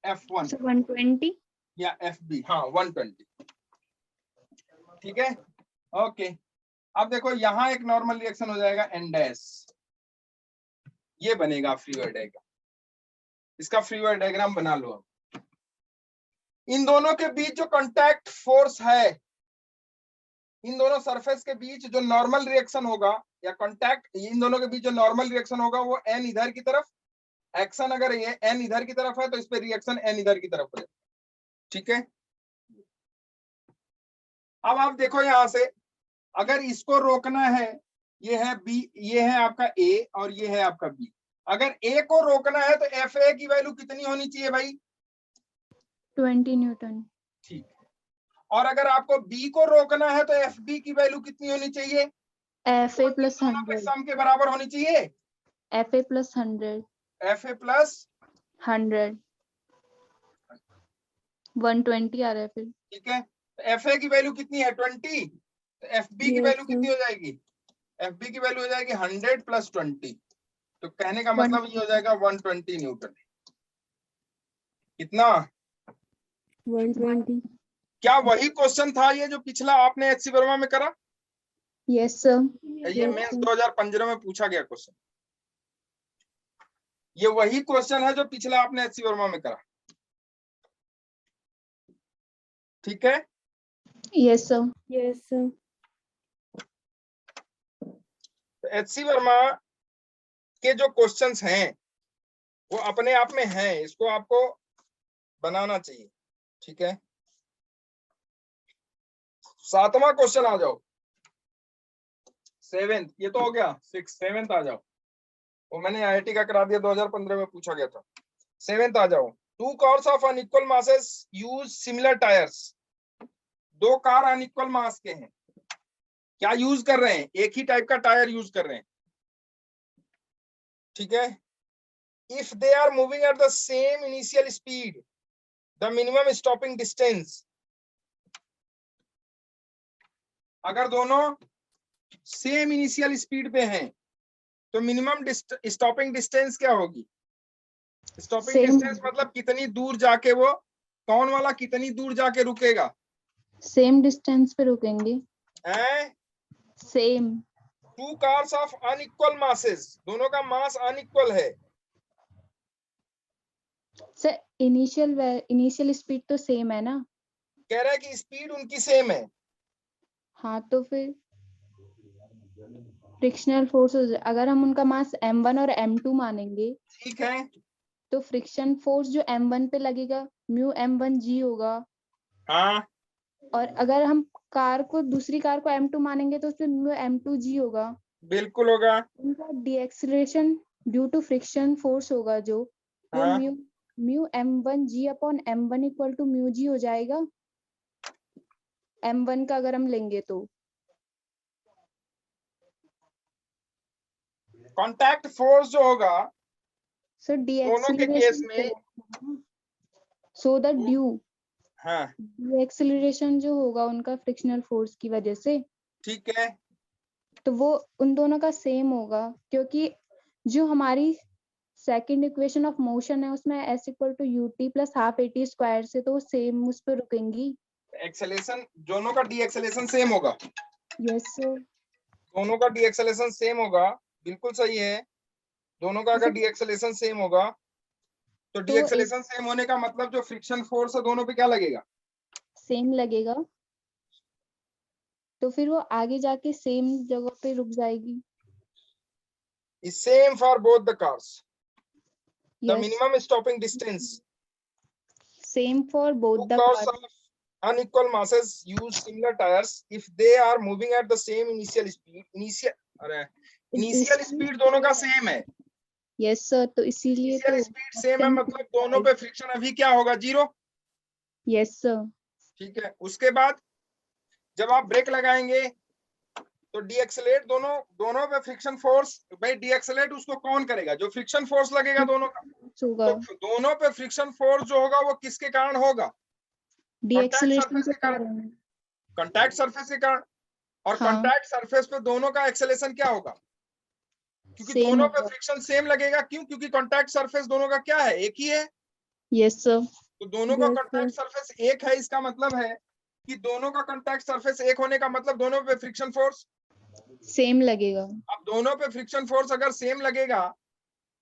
F1 120 या FB, हाँ 120, ठीक है, ओके। अब देखो यहाँ एक नॉर्मल रिएक्शन हो जाएगा N डैश, ये बनेगा फ्री बॉडी डायग्राम। इसका फ्री बॉडी डायग्राम बना लो। अब इन दोनों के बीच जो कांटेक्ट फोर्स है, इन दोनों सरफेस के बीच जो नॉर्मल रिएक्शन होगा या कांटेक्ट, इन दोनों के बीच जो नॉर्मल रिएक्शन होगा वो N इधर की तरफ, एक्शन अगर ये N इधर की तरफ है तो इस पे रिएक्शन N इधर की तरफ हो जाएगा, ठीक है। अब आप देखो यहां से, अगर इसको रोकना है, ये है बी, ये है आपका ए और ये है आपका बी। अगर ए को रोकना है तो एफ ए की वैल्यू कितनी होनी चाहिए भाई? 20 न्यूटन। ठीक। और अगर आपको बी को रोकना है तो एफ बी की वैल्यू कितनी होनी चाहिए? एफ ए प्लस दोनों के 100, सम के बराबर होनी चाहिए। F A plus 100, F A plus 100, 120 आ रहा है फिर। ठीक है, तो एफ ए की वैल्यू कितनी है? 20। तो एफ बी की वैल्यू कितनी हो जाएगी? एफ बी की वैल्यू हो जाएगी 100 प्लस 20, तो कहने का मतलब ये हो जाएगा 120 न्यूटन। कितना? 120। क्या वही क्वेश्चन था ये जो पिछला आपने एचसी वर्मा में करा? Yes sir. ये मेंस 2015 में पूछा गया क्वेश्चन, ये वही क्वेश्चन है जो पिछला आपने एचसी वर्मा में करा, ठीक है। Yes sir. Yes sir. HC Verma के जो क्वेश्चंस हैं वो अपने आप में हैं, इसको आपको बनाना चाहिए, ठीक है। 7वां क्वेश्चन आ जाओ, 7th, ये तो हो गया 6, 7th आ जाओ। वो मैंने आईआईटी का करा दिया, 2015 में पूछा गया था। 7th आ जाओ। 2 cars of unequal masses use similar tires। 2 car unequal mass के हैं, क्या यूज कर रहे हैं? एक ही टाइप का टायर यूज कर रहे हैं, ठीक है। If they are moving at the same initial speed, the minimum stopping distance, अगर दोनों सेम इनिशियल स्पीड पे हैं तो मिनिमम स्टॉपिंग डिस्टेंस क्या होगी? Stopping Same. डिस्टेंस मतलब कितनी दूर जाके वो, कौन वाला कितनी दूर जाके रुकेगा? सेम डिस्टेंस पे रुकेंगे। हैं? Same. 2 cars of unequal masses, दोनों का मास अनइक्वल है। सर इनिशियल स्पीड तो सेम है ना? कह रहा है कि स्पीड उनकी सेम है। हाँ तो फिर फ्रिक्शनल फोर्स, अगर हम उनका मास m1 और m2 मानेंगे ठीक है, तो फ्रिक्शन फोर्स जो m1 पे लगेगा म्यू m1g होगा, हाँ और अगर हम कार को दूसरी कार को m2 मानेंगे तो उसमें म्यू m2g होगा। बिल्कुल होगा। उनका deceleration due to friction force होगा जो वो हाँ mu m1g upon m1 equal to mu g हो जाएगा, m1 का अगर हम लेंगे तो। कांटेक्ट फोर्स जो होगा सर दोनों के केस में, डीएक्सेलरेशन, सो द ड्यू हाँ डीएक्सेलरेशन जो होगा उनका फ्रिक्शनल फोर्स की वजह से, ठीक है, तो वो उन दोनों का सेम होगा, क्योंकि जो हमारी सेकंड इक्वेशन ऑफ मोशन है उसमें s equal to ut plus half at square से, तो वो सेम उस पर रुकेंगी। एक्सेलेरेशन दोनों का डीएक्सेलेरेशन सेम होगा, यस सर। दोनों का डीएक्सेलेरेशन सेम होगा, बिल्कुल सही है। दोनों का अगर डीएक्सेलेरेशन सेम होगा तो तो डीएक्सेलेरेशन सेम होने का मतलब जो फ्रिक्शन फोर्स है दोनों पे क्या लगेगा? सेम लगेगा, तो फिर वो आगे जाके सेम जगह पे रुक जाएगी। is same for both the cars, the yes, minimum stopping distance, same for both 2 the cars car. of unequal masses use similar tires if they are moving at the same initial speed, initial speed दोनों का same है। Yes sir, तो इसीलिए तो initial speed same है मतलब दोनों पे फ्रिक्शन अभी क्या होगा? 0। Yes sir. ठीक है, उसके बाद जब आप ब्रेक लगाएंगे तो डीएक्सेलेरेट, दोनों पे फ्रिक्शन फोर्स, भाई डीएक्सेलेरेट उसको कौन करेगा? जो फ्रिक्शन फोर्स लगेगा दोनों का, होगा तो दोनों पे फ्रिक्शन फोर्स जो होगा वो किसके कारण होगा? कॉन्टैक्ट डीएक्सेलरेशन सरफेस के के कारण, कारण। कॉन्टैक्ट सरफेस के कारण। और हाँ, कॉन्टैक्ट सरफेस पे दोनों का एक्सेलेरेशन क्या होगा? क्योंकि सेम दोनों पे होगा। फ्रिक्शन सेम लगेगा। क्यों? क्योंकि कॉन्टैक्ट सरफेस दोनों का क्या है? एक ही है। Yes sir. तो दोनों का कॉन्टैक्ट सरफेस एक है, इसका मतलब है कि दोनों का कॉन्टैक्ट सरफेस एक होने का मतलब दोनों पे फ्रिक्शन फोर्स सेम लगेगा। अब दोनों पे फ्रिक्शन फोर्स अगर सेम लगेगा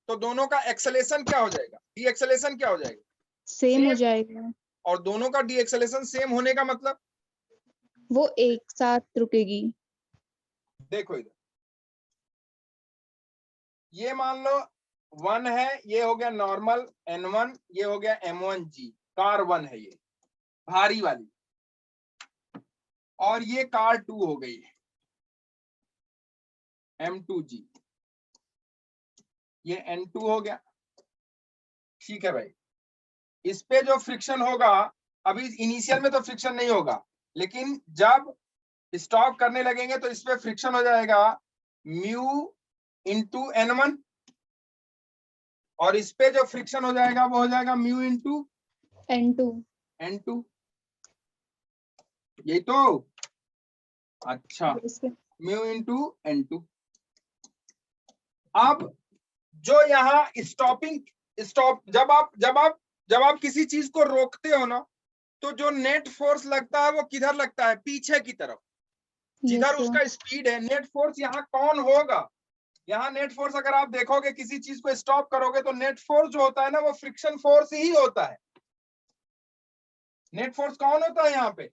तो दोनों का एक्सेलेरेशन क्या हो जाएगा? डीएक्सेलेरेशन क्या हो जाएगा? सेम हो सेम। जाएगा, और दोनों का डीएक्सेलेरेशन सेम होने का मतलब, वो एक साथ रुकेगी। देखो इधर, ये मान लो 1 है, ये हो गया नॉर्मल N1, ये हो गया M1G, कार 1 है ये भारी वाली, और ये कार 2 हो गई M2G, ये N2 हो गया। ठीक है भाई, इस पे जो फ्रिक्शन होगा, अभी इनिशियल में तो फ्रिक्शन नहीं होगा, लेकिन जब स्टॉप करने लगेंगे तो इस पे फ्रिक्शन हो जाएगा म्यू इंटू N1, और इस पे जो फ्रिक्शन हो जाएगा वो हो जाएगा म्यू इंटू N2। यही तो। अच्छा, म्यू इंटू N2। अब जो यहाँ स्टॉप जब आप किसी चीज को रोकते हो ना, तो जो नेट फोर्स लगता है वो किधर लगता है? पीछे की तरफ, जिधर उसका स्पीड है। नेट फोर्स यहाँ कौन होगा? यहाँ नेट फोर्स अगर आप देखोगे, किसी चीज को स्टॉप करोगे तो नेट फोर्स जो होता है ना वो फ्रिक्शन फोर्स ही होता है। नेट फोर्स कौन होता है यहाँ पे?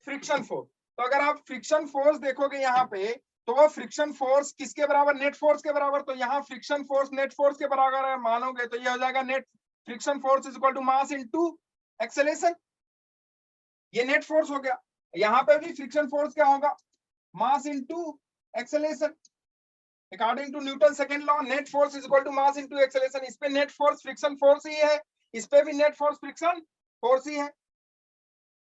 Friction force. तो अगर आप फ्रिक्शन फोर्स देखोगे यहाँ पे, तो वो फ्रिक्शन फोर्स किसके बराबर? नेट फोर्स के बराबर। तो यहाँ फ्रिक्शन फोर्स नेट फोर्स के बराबर अगर मानोगे तो ये हो जाएगा net friction force is equal to mass into acceleration. ये नेट फोर्स हो गया। यहाँ पे भी फ्रिक्शन फोर्स क्या होगा? Mass into acceleration. According to Newton second law net force is equal to mass into acceleration. इस पे नेट फोर्स फ्रिक्शन फोर्स ही है, इस पे भी नेट फोर्स फ्रिक्शन फोर्स ही है।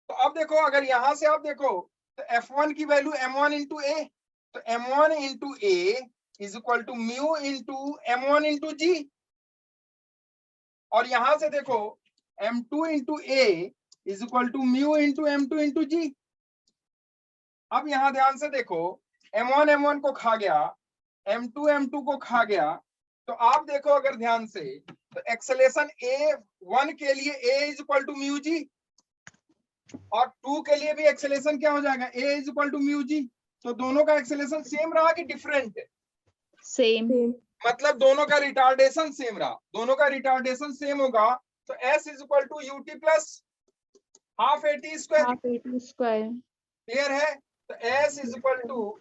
तो अब देखो अगर यहां से आप देखो तो F1 की वैल्यू m1 इंटू ए, तो m1 into A is equal to mu into m1 into G. और यहां से देखो m2 into A is equal to mu into m2 into G. अब यहां ध्यान से देखो m1 m1 को खा गया, m2 m2 को खा गया। तो आप देखो अगर ध्यान से तो एक्सेलेरेशन a1 के लिए a is equal to mu G, और 2 के लिए भी एक्सेलेरेशन क्या हो जाएगा, a is equal to mu G. तो दोनों का एक्सेलेरेशन सेम रहा कि डिफरेंट? सेम। सेम। मतलब दोनों का रिटार्डेशन सेम रहा, दोनों का रिटार्डेशन सेम होगा। तो s is equal to ut plus half at square. Half AT square. Clear है? तो s इज इक्वल टू,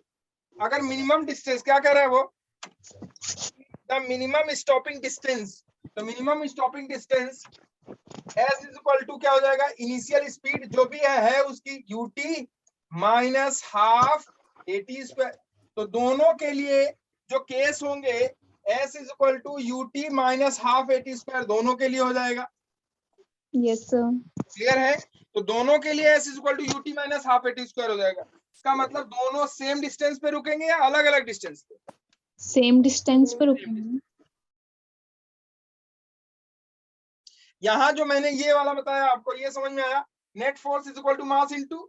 अगर मिनिमम डिस्टेंस क्या कह रहा है वो, द मिनिमम स्टॉपिंग डिस्टेंस, तो minimum stopping distance s is equal to क्या हो जाएगा, इनिशियल स्पीड जो भी है उसकी ut minus half at square. तो दोनों के लिए जो केस होंगे s is equal to ut minus half at square, दोनों के लिए हो जाएगा। Yes sir. क्लियर है? तो दोनों के लिए s is equal to ut minus half at square हो जाएगा। इसका मतलब दोनों सेम डिस्टेंस पे रुकेंगे या अलग अलग डिस्टेंस पे? सेम डिस्टेंस पे रुकेंगे। यहाँ जो मैंने ये वाला बताया आपको, ये समझ में आया? Net force is equal to mass into,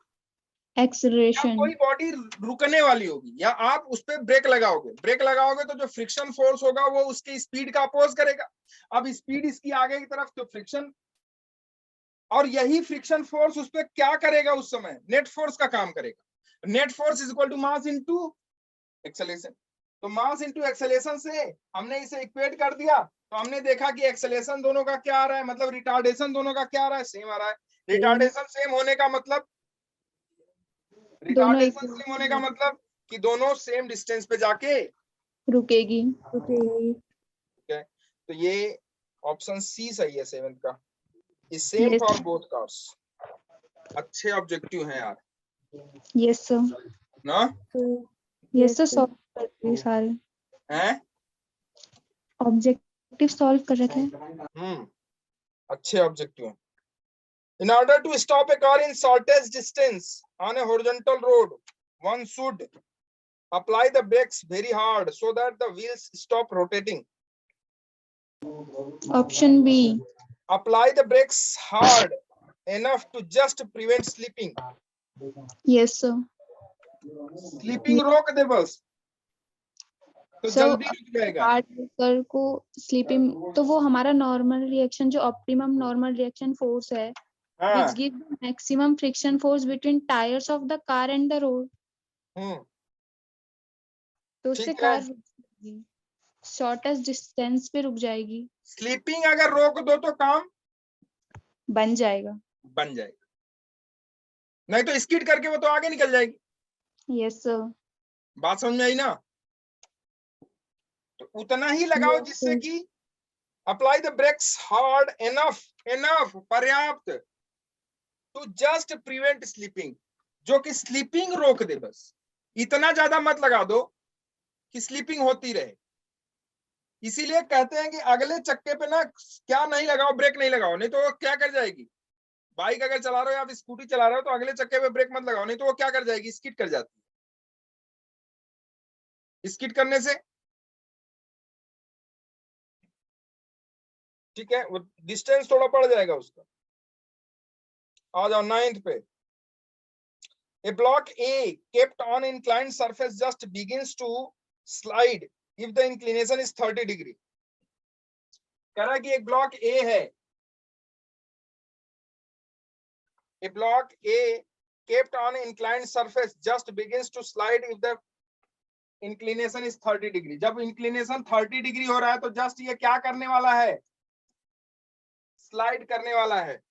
या एक्सेलरेशन। कोई बॉडी रुकने वाली होगी या आप उस पे ब्रेक लगाओगे, ब्रेक लगाओगे तो जो फ्रिक्शन फोर्स होगा वो उसकी स्पीड का अपोज करेगा। अब स्पीड इसकी आगे की तरफ, तो फ्रिक्शन, और यही फ्रिक्शन फोर्स उस पे क्या करेगा उस समय, नेट फोर्स का काम करेगा। Net force is equal to mass into acceleration. तो मास इनटू एक्सेलरेशन से हमने इसे इक्वेट कर दिया, तो हमने देखा कि एक्सेलरेशन दोनों का क्या आ रहा है, मतलब रिटार्डेशन दोनों का क्या आ रहा है, सेम आ रहा है। रिटार्डेशन सेम होने का मतलब, दोनों रिटार्डेशन सेम होने का मतलब कि दोनों सेम डिस्टेंस पे जाके रुकेगी। रुकेगी। है। तो ये ऑप्शन सी सही है 7 का, is same Yes. For both cars. अच्छे ऑब्जेक्टिव हैं यार यस सर। ना, यस सर, सॉल्व कर रहे सारे हैं? ऑब्जेक्टिव सॉल्व कर रहे थे। अच्छे ऑब्जेक्टिव हैं। In order to stop a car in shortest distance on a horizontal road, one should apply the brakes very hard so that the wheels stop rotating. Option B. Apply the brakes hard enough to just prevent slipping. Yes sir. Slipping रोक दे बस, तो So, जल्दी रुक जाएगा। Hard breaker को sleeping, तो वो हमारा नॉर्मल रिएक्शन, जो ऑप्टिमम नॉर्मल रिएक्शन फोर्स है, हाँ। which gives the maximum friction force between tires of the car and the road. तो उससे ठीक है। कार शॉर्टेस्ट डिस्टेंस पे रुक जाएगी। स्लीपिंग अगर रोक दो तो काम बन जाएगा। बन जाएगा, नहीं तो स्किड करके वो तो आगे निकल जाएगी। Yes sir. बात समझ में आई ना? तो उतना ही लगाओ जिससे कि apply the brakes hard enough, enough पर्याप्त, टू जस्ट प्रिवेंट स्लीपिंग, जो कि स्लीपिंग रोक दे बस। इतना ज्यादा मत लगा दो कि स्लीपिंग होती रहे। इसीलिए कहते हैं कि अगले चक्के पे ना क्या नहीं लगाओ, ब्रेक नहीं लगाओ, नहीं तो वो क्या कर जाएगी। बाइक अगर चला रहे हो या आप स्कूटी चला रहे हो तो अगले चक्के पे ब्रेक मत लगाओ, नहीं तो वो क्या कर जाएगी, स्किड कर जाती है। स्किड करने से ठीक है वो डिस्टेंस थोड़ा बढ़ जाएगा उसका। आ जाओ 9th पे। A block A kept on inclined surface just begins to slide if the inclination is 30 degree. कह रहा है कि एक ब्लॉक A है, a block A kept on inclined surface just begins to slide if the inclination is 30 degree. जब inclination 30 degree हो रहा है तो जस्ट ये क्या करने वाला है, स्लाइड करने वाला है।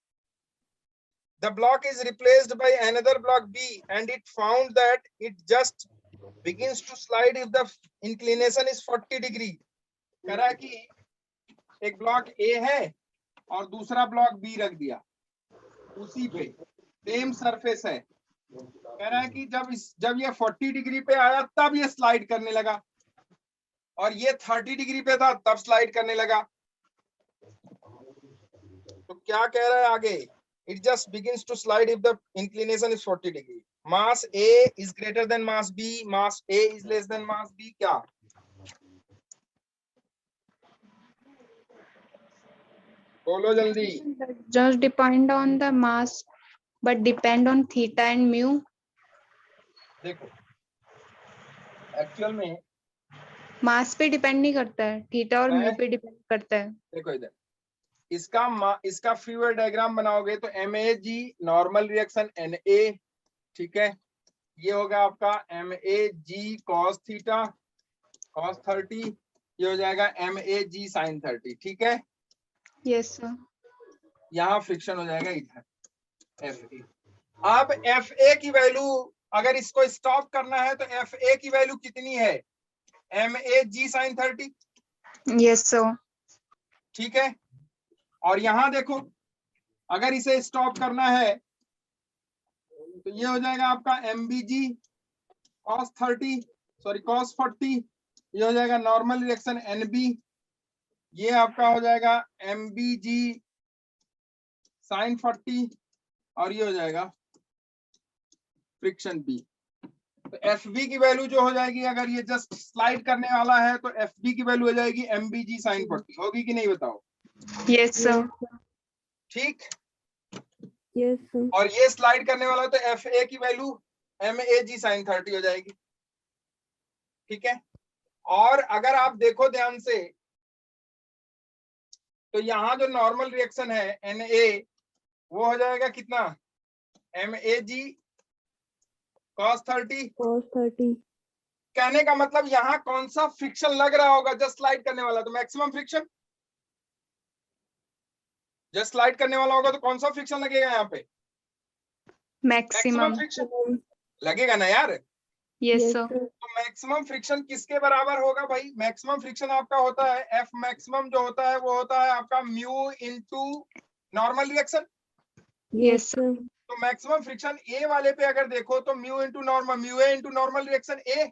The block is replaced by another block B and it found that it just begins to slide if the inclination is 40 degree. कह रहा है कि एक ब्लॉक A है और दूसरा ब्लॉक B रख दिया उसी पे, सेम सरफेस है। कह रहा है कि जब ये 40 डिग्री पे आया तब ये स्लाइड करने लगा। और ये 30 डिग्री पे था तब स्लाइड करने लगा। तो क्या कह रहा है आगे, it just begins to slide if the inclination is 40 degree, mass A is greater than mass B, mass A is less than mass B. क्या बोलो जल्दी। Just depend on the mass, but depend on theta and mu. देखो actual में मास पे depend नहीं करता है, theta और म्यू मैं पे डिपेंड करता है। देखो इधर इसका फ्री वेयर डायग्राम बनाओगे तो MAG नॉर्मल रिएक्शन NA, ठीक है, ये होगा आपका MAG cos थीटा cos 30, ये हो जाएगा MAG sin 30, ठीक है। Yes sir. यहाँ फ्रिक्शन हो जाएगा इधर FA। अब FA की वैल्यू अगर इसको स्टॉप करना है तो FA की वैल्यू कितनी है, MAG sin 30, यस सर। ठीक है। और यहाँ देखो अगर इसे स्टॉप करना है तो ये हो जाएगा आपका MBG cos 30 सॉरी cos 40, ये हो जाएगा नॉर्मल रिएक्शन NB, ये आपका हो जाएगा MBG sin 40 और ये हो जाएगा फ्रिक्शन B। तो FB की वैल्यू जो हो जाएगी, अगर ये जस्ट स्लाइड करने वाला है तो FB की वैल्यू हो जाएगी MBG sin 40, होगी कि नहीं बताओ। Yes sir. ठीक, यस सर। और ये स्लाइड करने वाला है तो FA की वैल्यू MAG sin 30 हो जाएगी, ठीक है। और अगर आप देखो ध्यान से तो यहाँ जो नॉर्मल रिएक्शन है NA वो हो जाएगा कितना, MAG cos 30। cos 30। कहने का मतलब यहाँ कौन सा फ्रिक्शन लग रहा होगा, जस्ट स्लाइड करने वाला तो मैक्सिमम फ्रिक्शन, जस्ट स्लाइड करने वाला होगा तो कौन सा फ्रिक्शन लगेगा यहाँ पे, मैक्सिमम मैक्सिमम। फ्रिक्शन लगेगा ना यार। Yes yes sir. सर। तो मैक्सिमम फ्रिक्शन किसके बराबर होगा भाई, मैक्सिमम फ्रिक्शन आपका होता है F मैक्सिमम जो होता है वो होता है आपका mu into normal reaction. Yes sir. Sir. तो मैक्सिमम फ्रिक्शन ए वाले पे अगर देखो तो mu into normal, mu A into normal reaction A.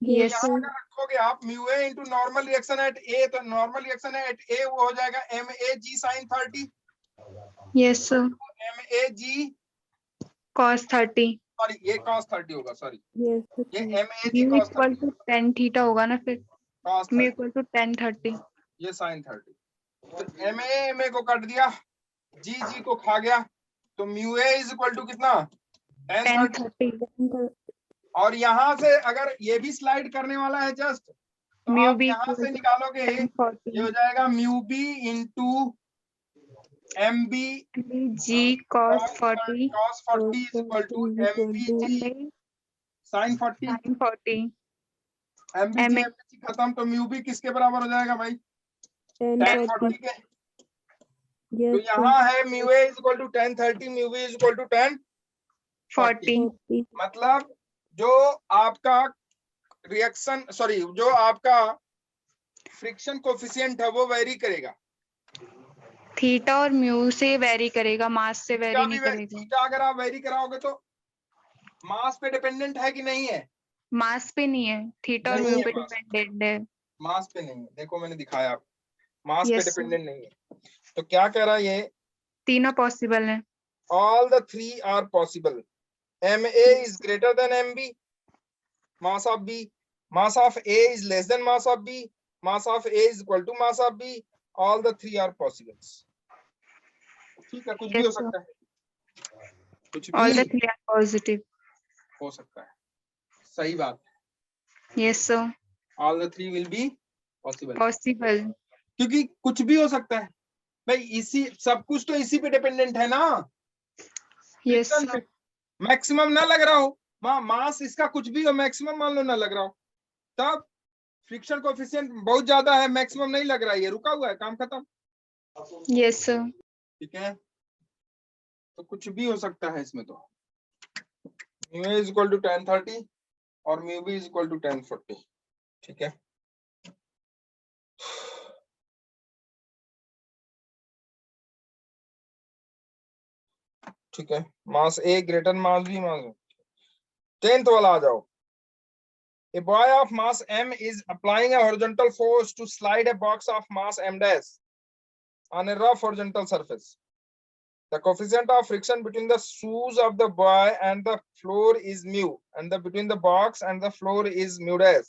Yes यहाँ सर। अगर रखोगे आप mu A into normal reaction at A, तो नॉर्मल रिएक्शन एट ए वो हो जाएगा MAG sin 30, yes sir. MAG cos 30। Sorry ये cos 30 होगा, सॉरी यस ये sir. MAG mu cos equal 30, to tan theta होगा ना फिर, cos mu 30 equal to tan 30। ये sin 30। तो MA को काट दिया, G को खा गया, तो mu A is equal to कितना tan tan 30। 30। और यहाँ से अगर ये भी स्लाइड करने वाला है जस्ट, तो म्यू आप बी यहाँ इक्वल से टू निकालोगे tan ये 40। हो जाएगा mu B into MB G cos 40 cos 40 is equal to MBG sin 40, sin 40। MBG M MBG खत्म, तो म्यू बी किसके बराबर हो जाएगा भाई, tan tan 40। 40 के। तो यस सर। यहाँ है mu A is equal to tan 30, mu B is equal to tan 40। 40। मतलब जो आपका रिएक्शन सॉरी जो आपका फ्रिक्शन कोफिशिएंट है वो वेरी करेगा, थीटा और म्यू से वेरी करेगा, मास से वेरी नहीं करेगा। थीटा अगर आप वेरी कराओगे तो मास पे डिपेंडेंट है कि नहीं है, मास पे नहीं है, थीटा और नहीं म्यू है पे मास, डिपेंडेंट है। मास पे नहीं है, देखो मैंने दिखाया आपको, मास पे यस सर। डिपेंडेंट नहीं है। तो क्या कह रहा है ये, तीनों पॉसिबल है। all the three are possible, MA is greater than MB, mass of B, mass of A is less than mass of B, mass of A is equal to mass of B, all the three are possible। ठीक है, कुछ भी हो yes sir. सकता है, कुछ all भी the three are positive. हो सकता है, सही बात, yes sir. all the three will be possible, possible. क्योंकि कुछ भी हो सकता है भाई, इसी सब कुछ तो इसी पे डिपेंडेंट है ना, यस फ्रिक्शन पे। सर। मैक्सिमम ना लग रहा हो, मास इसका कुछ भी हो, मैक्सिमम मान लो ना लग रहा हो, तब फ्रिक्शन कोएफिशिएंट बहुत ज्यादा है, मैक्सिमम नहीं लग रहा है, ये रुका हुआ है, काम खत्म। Yes sir. ठीक है, तो कुछ भी हो सकता है इसमें, तो mu A is equal to tan 30 और mu B is equal to tan 40, ठीक है। ठीक है, मास ए ग्रेटर मास बी, मास 10th वाला आ जाओ। A boy of mass m is applying a horizontal force to slide a box of mass m dash on a rough horizontal surface. The coefficient of friction between the shoes of the boy and the floor is mu, and between the box and the floor is mu dash.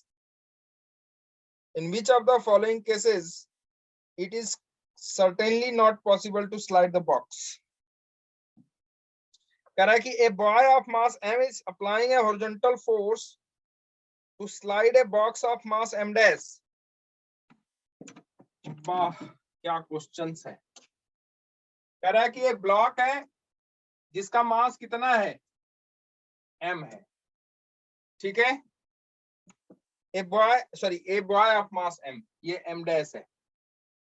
In which of the following cases it is certainly not possible to slide the box? कह रहा है कि a boy of mass m is applying a horizontal force to slide a box of mass m dash. वाह क्या questions है। कह रहा है कि एक ब्लॉक है जिसका मास कितना है, m है, ठीक है। A boy of mass m, ये m डैश है।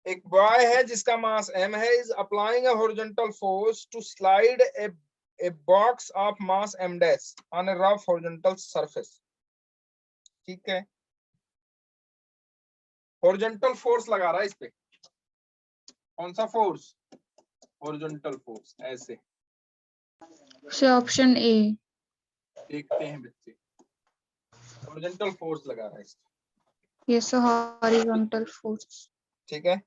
एक बॉय है जिसका मास m है, is applying a horizontal force to slide a box of mass m dash on a rough horizontal surface, ठीक है। हॉरिजॉन्टल फोर्स लगा रहा है इस पे, कौन सा फोर्स, हॉरिजॉन्टल फोर्स, ऐसे ऑप्शन ए। देखते हैं बच्चे, हॉरिजॉन्टल फोर्स लगा रहा है इस पे, यस हॉरिजॉन्टल फोर्स, ठीक है।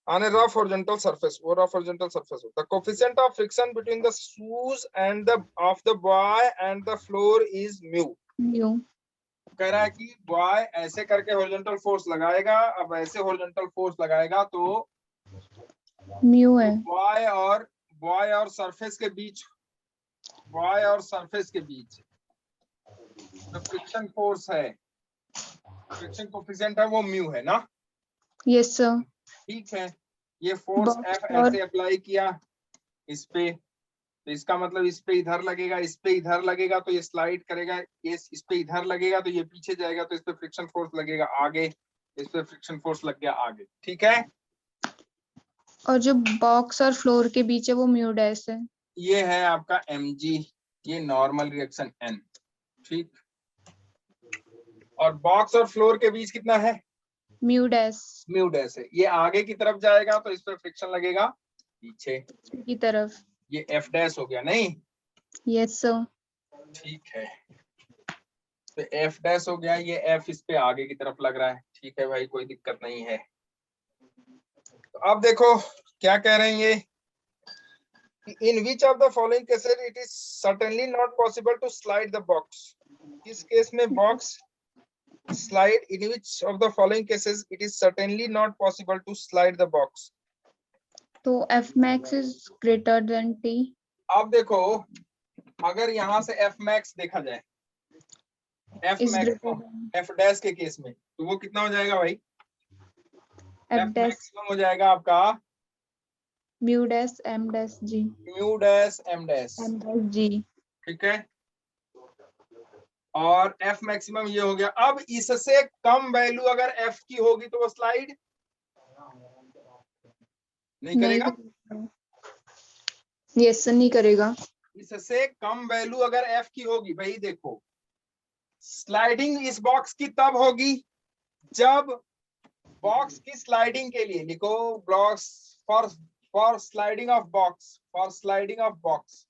On a rough horizontal surface, वो rough horizontal surface हो। The coefficient of friction between the shoes and the boy and the floor is mu. Mu. कह रहा है कि बॉय ऐसे करके हॉरिजॉन्टल फोर्स लगाएगा, अब ऐसे हॉरिजॉन्टल फोर्स लगाएगा तो म्यू है। बॉय और सरफेस के बीच, बॉय और सरफेस के बीच जो फ्रिक्शन फोर्स है, फ्रिक्शन कोफिशिएंट है, वो म्यू है ना। Yes sir. ठीक है, ये फोर्स Box एफ और- ऐसे अप्लाई किया इस पे, तो इसका मतलब इस पे इधर लगेगा, इस पे इधर लगेगा तो ये स्लाइड करेगा, ये इस पे इधर लगेगा तो ये पीछे जाएगा, तो इस पे फ्रिक्शन फोर्स लगेगा आगे, इस पे फ्रिक्शन फोर्स लग गया आगे, ठीक है। और जो बॉक्स और फ्लोर के बीच है वो म्यू डैश है। ये है आपका mg, ये नॉर्मल रिएक्शन n, ठीक। और बॉक्स और फ्लोर के बीच कितना है, म्यू डैश म्यू डैश है। ये आगे की तरफ जाएगा तो इस पे फ्रिक्शन लगेगा पीछे की तरफ। ये एफ डैश हो गया, नहीं, यस सर। ठीक है। तो एफ डैश हो गया, ये एफ इस पे आगे की तरफ लग रहा है, ठीक है भाई, कोई दिक्कत नहीं है। तो अब देखो क्या कह रहे हैं ये, in which of the following cases it is certainly not possible to slide the box. किस केस में box slide, in which of the following cases it is certainly not possible to slide the box? तो F max is greater than T. अब देखो अगर यहाँ से F max देखा जाए, F is maximum F dash के केस में, तो वो कितना हो जाएगा भाई, एफ एफ डैश मैक्सिमम हो जाएगा आपका mu dash M dash G. Mu dash M dash, M dash G. ठीक है। और एफ मैक्सिमम ये हो गया। अब इससे कम वैल्यू अगर एफ की होगी तो वो स्लाइड नहीं करेगा, यस नहीं करेगा। इससे कम वैल्यू अगर एफ की होगी, भाई देखो स्लाइडिंग इस बॉक्स की तब होगी जब बॉक्स की स्लाइडिंग के लिए लिखो, blocks for sliding of box, for sliding of box,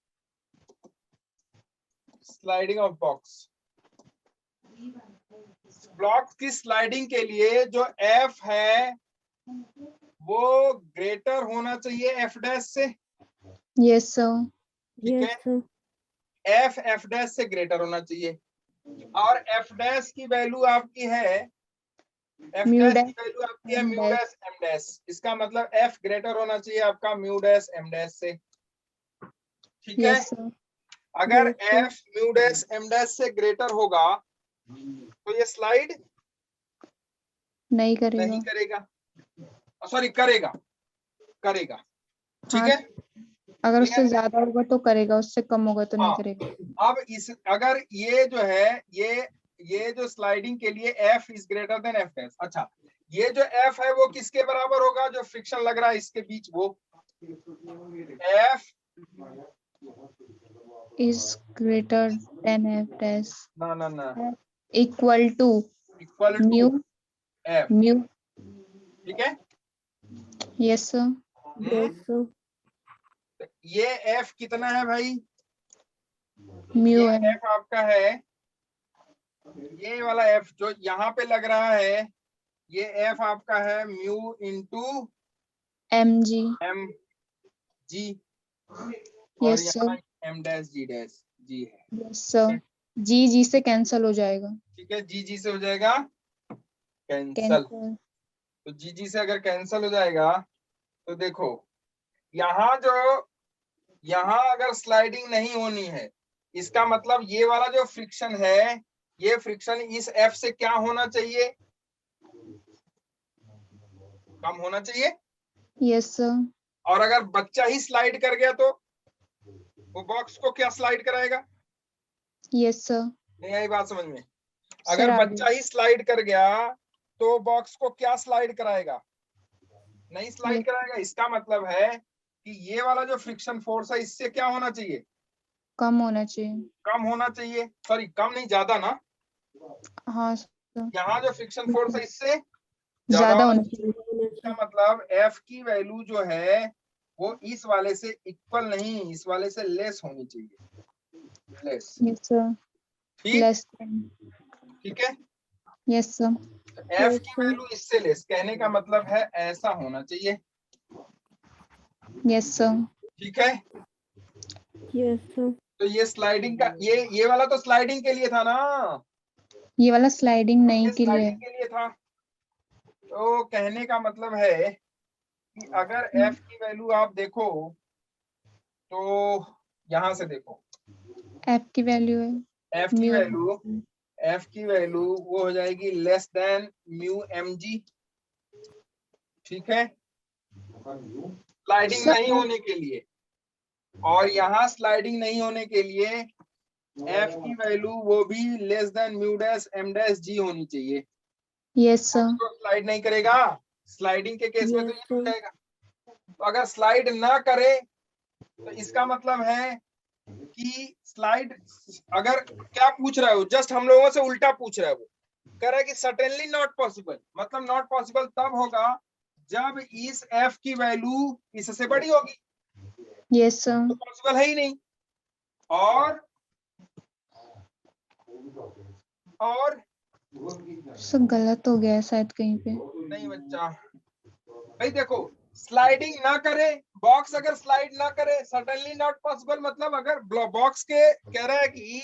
sliding of box, block की स्लाइडिंग के लिए जो एफ है वो ग्रेटर होना चाहिए एफ डैश से, यस सर। ठीक है। एफ डैश से ग्रेटर होना चाहिए, और एफ डैश की वैल्यू आपकी है, एफ म्यू डैश की डैश वैल्यू आपकी है M mu dash. Dash M dash. इसका मतलब एफ ग्रेटर होना चाहिए आपका म्यू डैश एम डैश से, ठीक है। Yes sir. अगर Yes, sir. F mu dash M dash से ग्रेटर होगा तो ये स्लाइड नहीं करेगा। नहीं करेगा, सॉरी करेगा, करेगा, ठीक हाँ, है। अगर उससे ज्यादा होगा तो करेगा, उससे कम होगा तो नहीं हाँ। करेगा। अब इस अगर ये जो है ये जो स्लाइडिंग के लिए F is greater than F dash, अच्छा ये जो एफ है वो किसके बराबर होगा, जो फ्रिक्शन लग रहा है इसके बीच, वो F is greater than F dash ना ना ना equal to equal mu to F, mu. ठीक है। Yes sir. Yes, sir. तो ये एफ कितना है भाई, म्यू ये है। एफ आपका है ये वाला एफ जो यहाँ पे लग रहा है, ये एफ आपका है mu into mg M G, और यस यहाँ सर एम डैश जी है। यस सर जी से कैंसिल हो जाएगा ठीक है, जी से हो जाएगा कैंसल। कैंसिल तो जी से अगर कैंसिल हो जाएगा तो देखो यहाँ अगर स्लाइडिंग नहीं होनी है, इसका मतलब ये वाला जो फ्रिक्शन है, ये फ्रिक्शन इस एफ से क्या होना चाहिए, कम होना चाहिए। यस सर और अगर बच्चा ही स्लाइड कर गया तो वो बॉक्स को क्या स्लाइड कराएगा? यस सर नहीं आई बात समझ में? सर अगर आ बच्चा ही स्लाइड कर गया तो बॉक्स को क्या स्लाइड कराएगा? नहीं स्लाइड यस कराएगा। इसका मतलब है कि ये वाला जो फ्रिक्शन फोर्स है, इससे क्या होना चाहिए? कम होना चाहिए कम होना चाहिए। सॉरी, कम नहीं, ज्यादा ना। हाँ सर यहाँ जो फ्रिक्शन फोर्स है, इससे ज्यादा ज्यादा होना होना चाहिए। चाहिए इसका मतलब एफ की वैल्यू जो है वो इस वाले से इक्वल नहीं, इस वाले से लेस होनी चाहिए, लेस। यस सर ठीक, लेस ठीक है। यस सर एफ यस की सर वैल्यू इससे लेस, कहने का मतलब है ऐसा होना चाहिए। यस सर ठीक है, यस सर तो ये स्लाइडिंग का, ये वाला तो स्लाइडिंग के लिए था ना, ये वाला स्लाइडिंग नहीं ये के लिए स्लाइडिंग के लिए था। तो कहने का मतलब है कि अगर है एफ की वैल्यू आप देखो तो यहां से देखो, एफ की वैल्यू है एफ की म्यू वैल्यू एफ की वैल्यू वो हो जाएगी less than mu M G. ठीक है, स्लाइडिंग नहीं सर होने के लिए, और यहाँ स्लाइडिंग नहीं होने के लिए एफ की वैल्यू वो भी less than mu dash M dash G होनी चाहिए। यस सर तो स्लाइड नहीं करेगा, स्लाइडिंग के केस में तो यस ये हो सर जाएगा। तो अगर स्लाइड ना करे तो इसका मतलब है कि स्लाइड, अगर क्या पूछ रहा है वो, जस्ट हम लोगों से उल्टा पूछ रहा है। वो कह रहा है कि सर्टेनली नॉट पॉसिबल, मतलब नॉट पॉसिबल तब होगा जब इस एफ की वैल्यू इससे बड़ी होगी, यस सर तो पॉसिबल है ही नहीं। और सर गलत हो गया है शायद कहीं पे नहीं बच्चा, भाई देखो, स्लाइडिंग ना करे, बॉक्स अगर स्लाइड ना करे, सर्टेनली नॉट पॉसिबल मतलब अगर बॉक्स के कह रहा है कि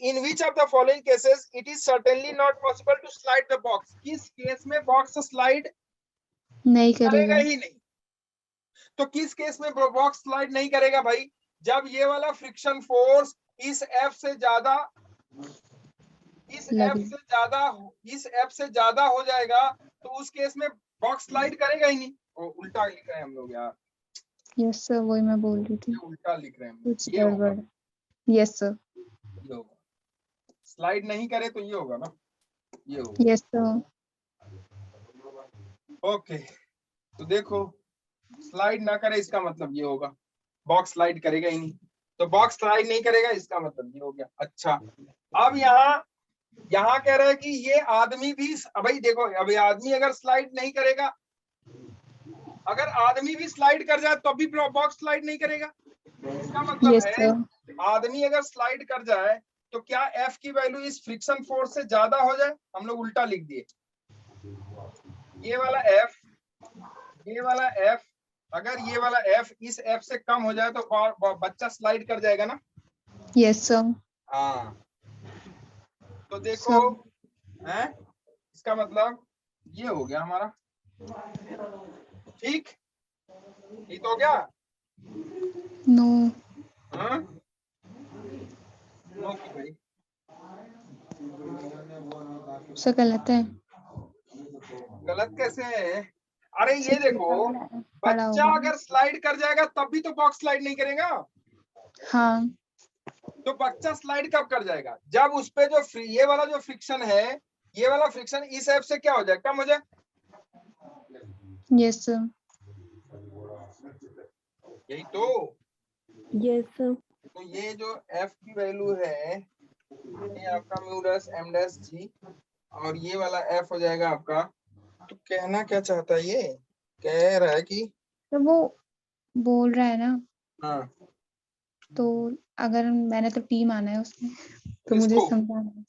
in which of the following cases it is certainly not possible to slide the box, किस केस में बॉक्स स्लाइड नहीं करेगा करेगा ही नहीं। तो किस केस में बॉक्स स्लाइड नहीं करेगा भाई? जब ये वाला फ्रिक्शन फोर्स इस एफ से ज्यादा, इस एफ लगे से ज्यादा, इस एफ से ज्यादा हो जाएगा, तो उस केस में बॉक्स स्लाइड करेगा ही नहीं। वो उल्टा लिख रहे हैं हम लोग यार, यस सर वही मैं बोल रही थी ये उल्टा लिख रहे हैं हम कुछ लोग। ये होगा, गड़बड़ यस सर ये होगा, स्लाइड नहीं करे तो ये होगा ना, ये होगा। यस सर ओके, तो देखो, स्लाइड ना करे इसका मतलब ये होगा, बॉक्स स्लाइड करेगा ही नहीं, तो बॉक्स स्लाइड नहीं करेगा इसका मतलब ये हो गया। अच्छा, अब यहाँ कह रहा है कि ये आदमी भी, भाई देखो, अभी आदमी अगर स्लाइड नहीं करेगा, अगर आदमी भी स्लाइड कर जाए तो भी बॉक्स स्लाइड नहीं करेगा। इसका मतलब यस है सर आदमी अगर स्लाइड कर जाए तो क्या एफ की वैल्यू इस फ्रिक्शन फोर्स से ज्यादा हो जाए? हम लोग उल्टा लिख दिए, ये वाला एफ, ये वाला एफ, अगर ये वाला एफ इस एफ से कम हो जाए तो बच्चा स्लाइड कर जाएगा ना। यस सर हाँ, तो देखो, सर है इसका मतलब ये हो गया हमारा। ठीक, ठीक हो गया। नो हाँ, नो की भाई, सर गलत है गलत कैसे है? अरे ये सर देखो, पड़ा बच्चा होगा अगर स्लाइड कर जाएगा तब भी तो बॉक्स स्लाइड नहीं करेगा। हाँ तो बच्चा स्लाइड कब कर जाएगा? जब उस पे जो ये वाला जो फ्रिक्शन है, ये वाला फ्रिक्शन इस एफ से क्या हो जाए, कम हो जाए। यस सर यही तो। यस सर तो ये जो एफ की वैल्यू है, ये आपका म्यू डैश एम डैश जी, और ये वाला एफ हो जाएगा आपका। तो कहना क्या चाहता है ये? कह रहा है कि तो वो बोल रहा है ना हाँ, तो अगर मैंने तो टी माना है उसमें तो मुझे इसको समझाना है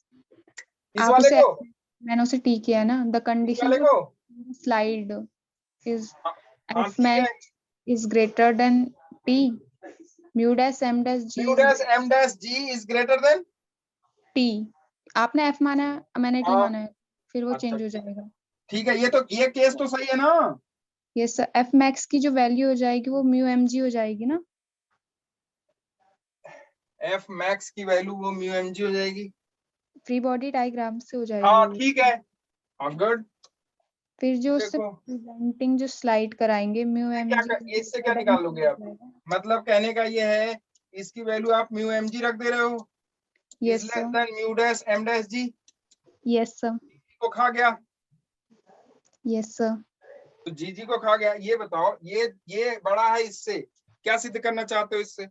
इस आप वाले उसे को, मैंने उसे टी किया ना, द इस कंडीशन वाले को, स्लाइड इज हाँ एफ ठीक है, max is greater than T mu dash M dash G mu dash M dash G is greater than T. आपने एफ माना है, मैंने टी हाँ। माना है, फिर वो अच्छा, चेंज हो जाएगा। ठीक है, ये केस तो सही है ना। ये सर एफ मैक्स की जो वैल्यू हो जाएगी वो म्यू एम जी हो जाएगी ना। एफ मैक्स की वैल्यू वो म्यू एम जी हो जाएगी। फ्री बॉडी डायग्राम से हो जाएगी हाँ वो। ठीक है, हाँ गुड। फिर जो उससे देखो प्रिवेंटिंग जो स्लाइड कराएंगे म्यू ये एम क्या जी इससे क्या निकालोगे आप, मतलब कहने का ये है इसकी वैल्यू आप म्यू एम जी रख दे रहे हो, is yes less sir, than mu dash M dash G, yes sir, को खा गया यस सर। तो जी जी को खा गया। ये बताओ ये बड़ा है इससे, क्या सिद्ध करना चाहते हो इससे?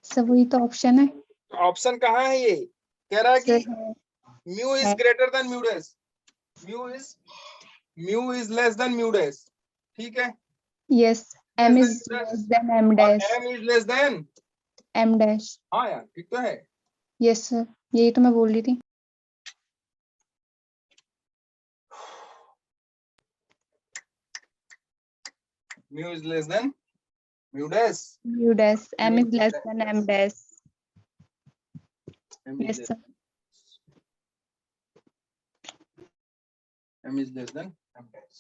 सर वही तो ऑप्शन है तो ऑप्शन कहाँ है? ये कह रहा है कि सर। म्यू इज है greater than mu dash, mu is less than mu dash, ठीक है, yes, M is less than M और dash, M is less than, M dash. हाँ यार ठीक तो है। यस सर, यही तो मैं बोल रही थी। Mu is less than mu dash, mu dash, M is less than M dash. Yes sir, m is less than m dash।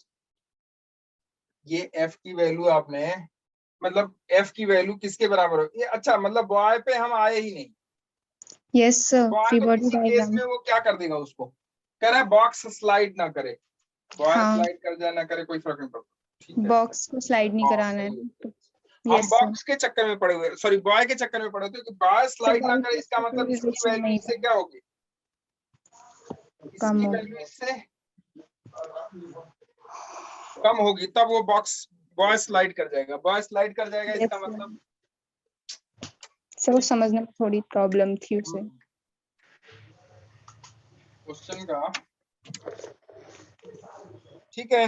ये f की वैल्यू आपने, मतलब f की वैल्यू किसके बराबर हो ये, अच्छा मतलब बॉय पे हम आए ही नहीं। यस सर, बॉय फ्री तो बॉडी किसी केस डायग्राम। में वो क्या कर देगा, उसको कह रहा है बॉक्स स्लाइड ना करे, बॉय हाँ, स्लाइड कर जाए ना करे कोई फर्क नहीं पड़ता, ठीक है। बॉक्स को स्लाइड नहीं हाँ, कराना है। सही है। हम यस सर, बॉक्स के चक्कर में पड़े हुए, सॉरी बॉय के चक्कर में पड़े हुए कि बॉय स्लाइड ना करे, इसका मतलब इसकी Supervision वैल्यू नहीं इससे करना, क्या होगी, कम इसकी हो वैल्यू इससे कम होगी, तब वो बॉक्स बॉय स्लाइड कर जाएगा, बॉय स्लाइड कर जाएगा यस इसका सर। मतलब सर वो समझने में थोड़ी प्रॉब्लम थी उसे। क्वेश्चन का, ठीक है।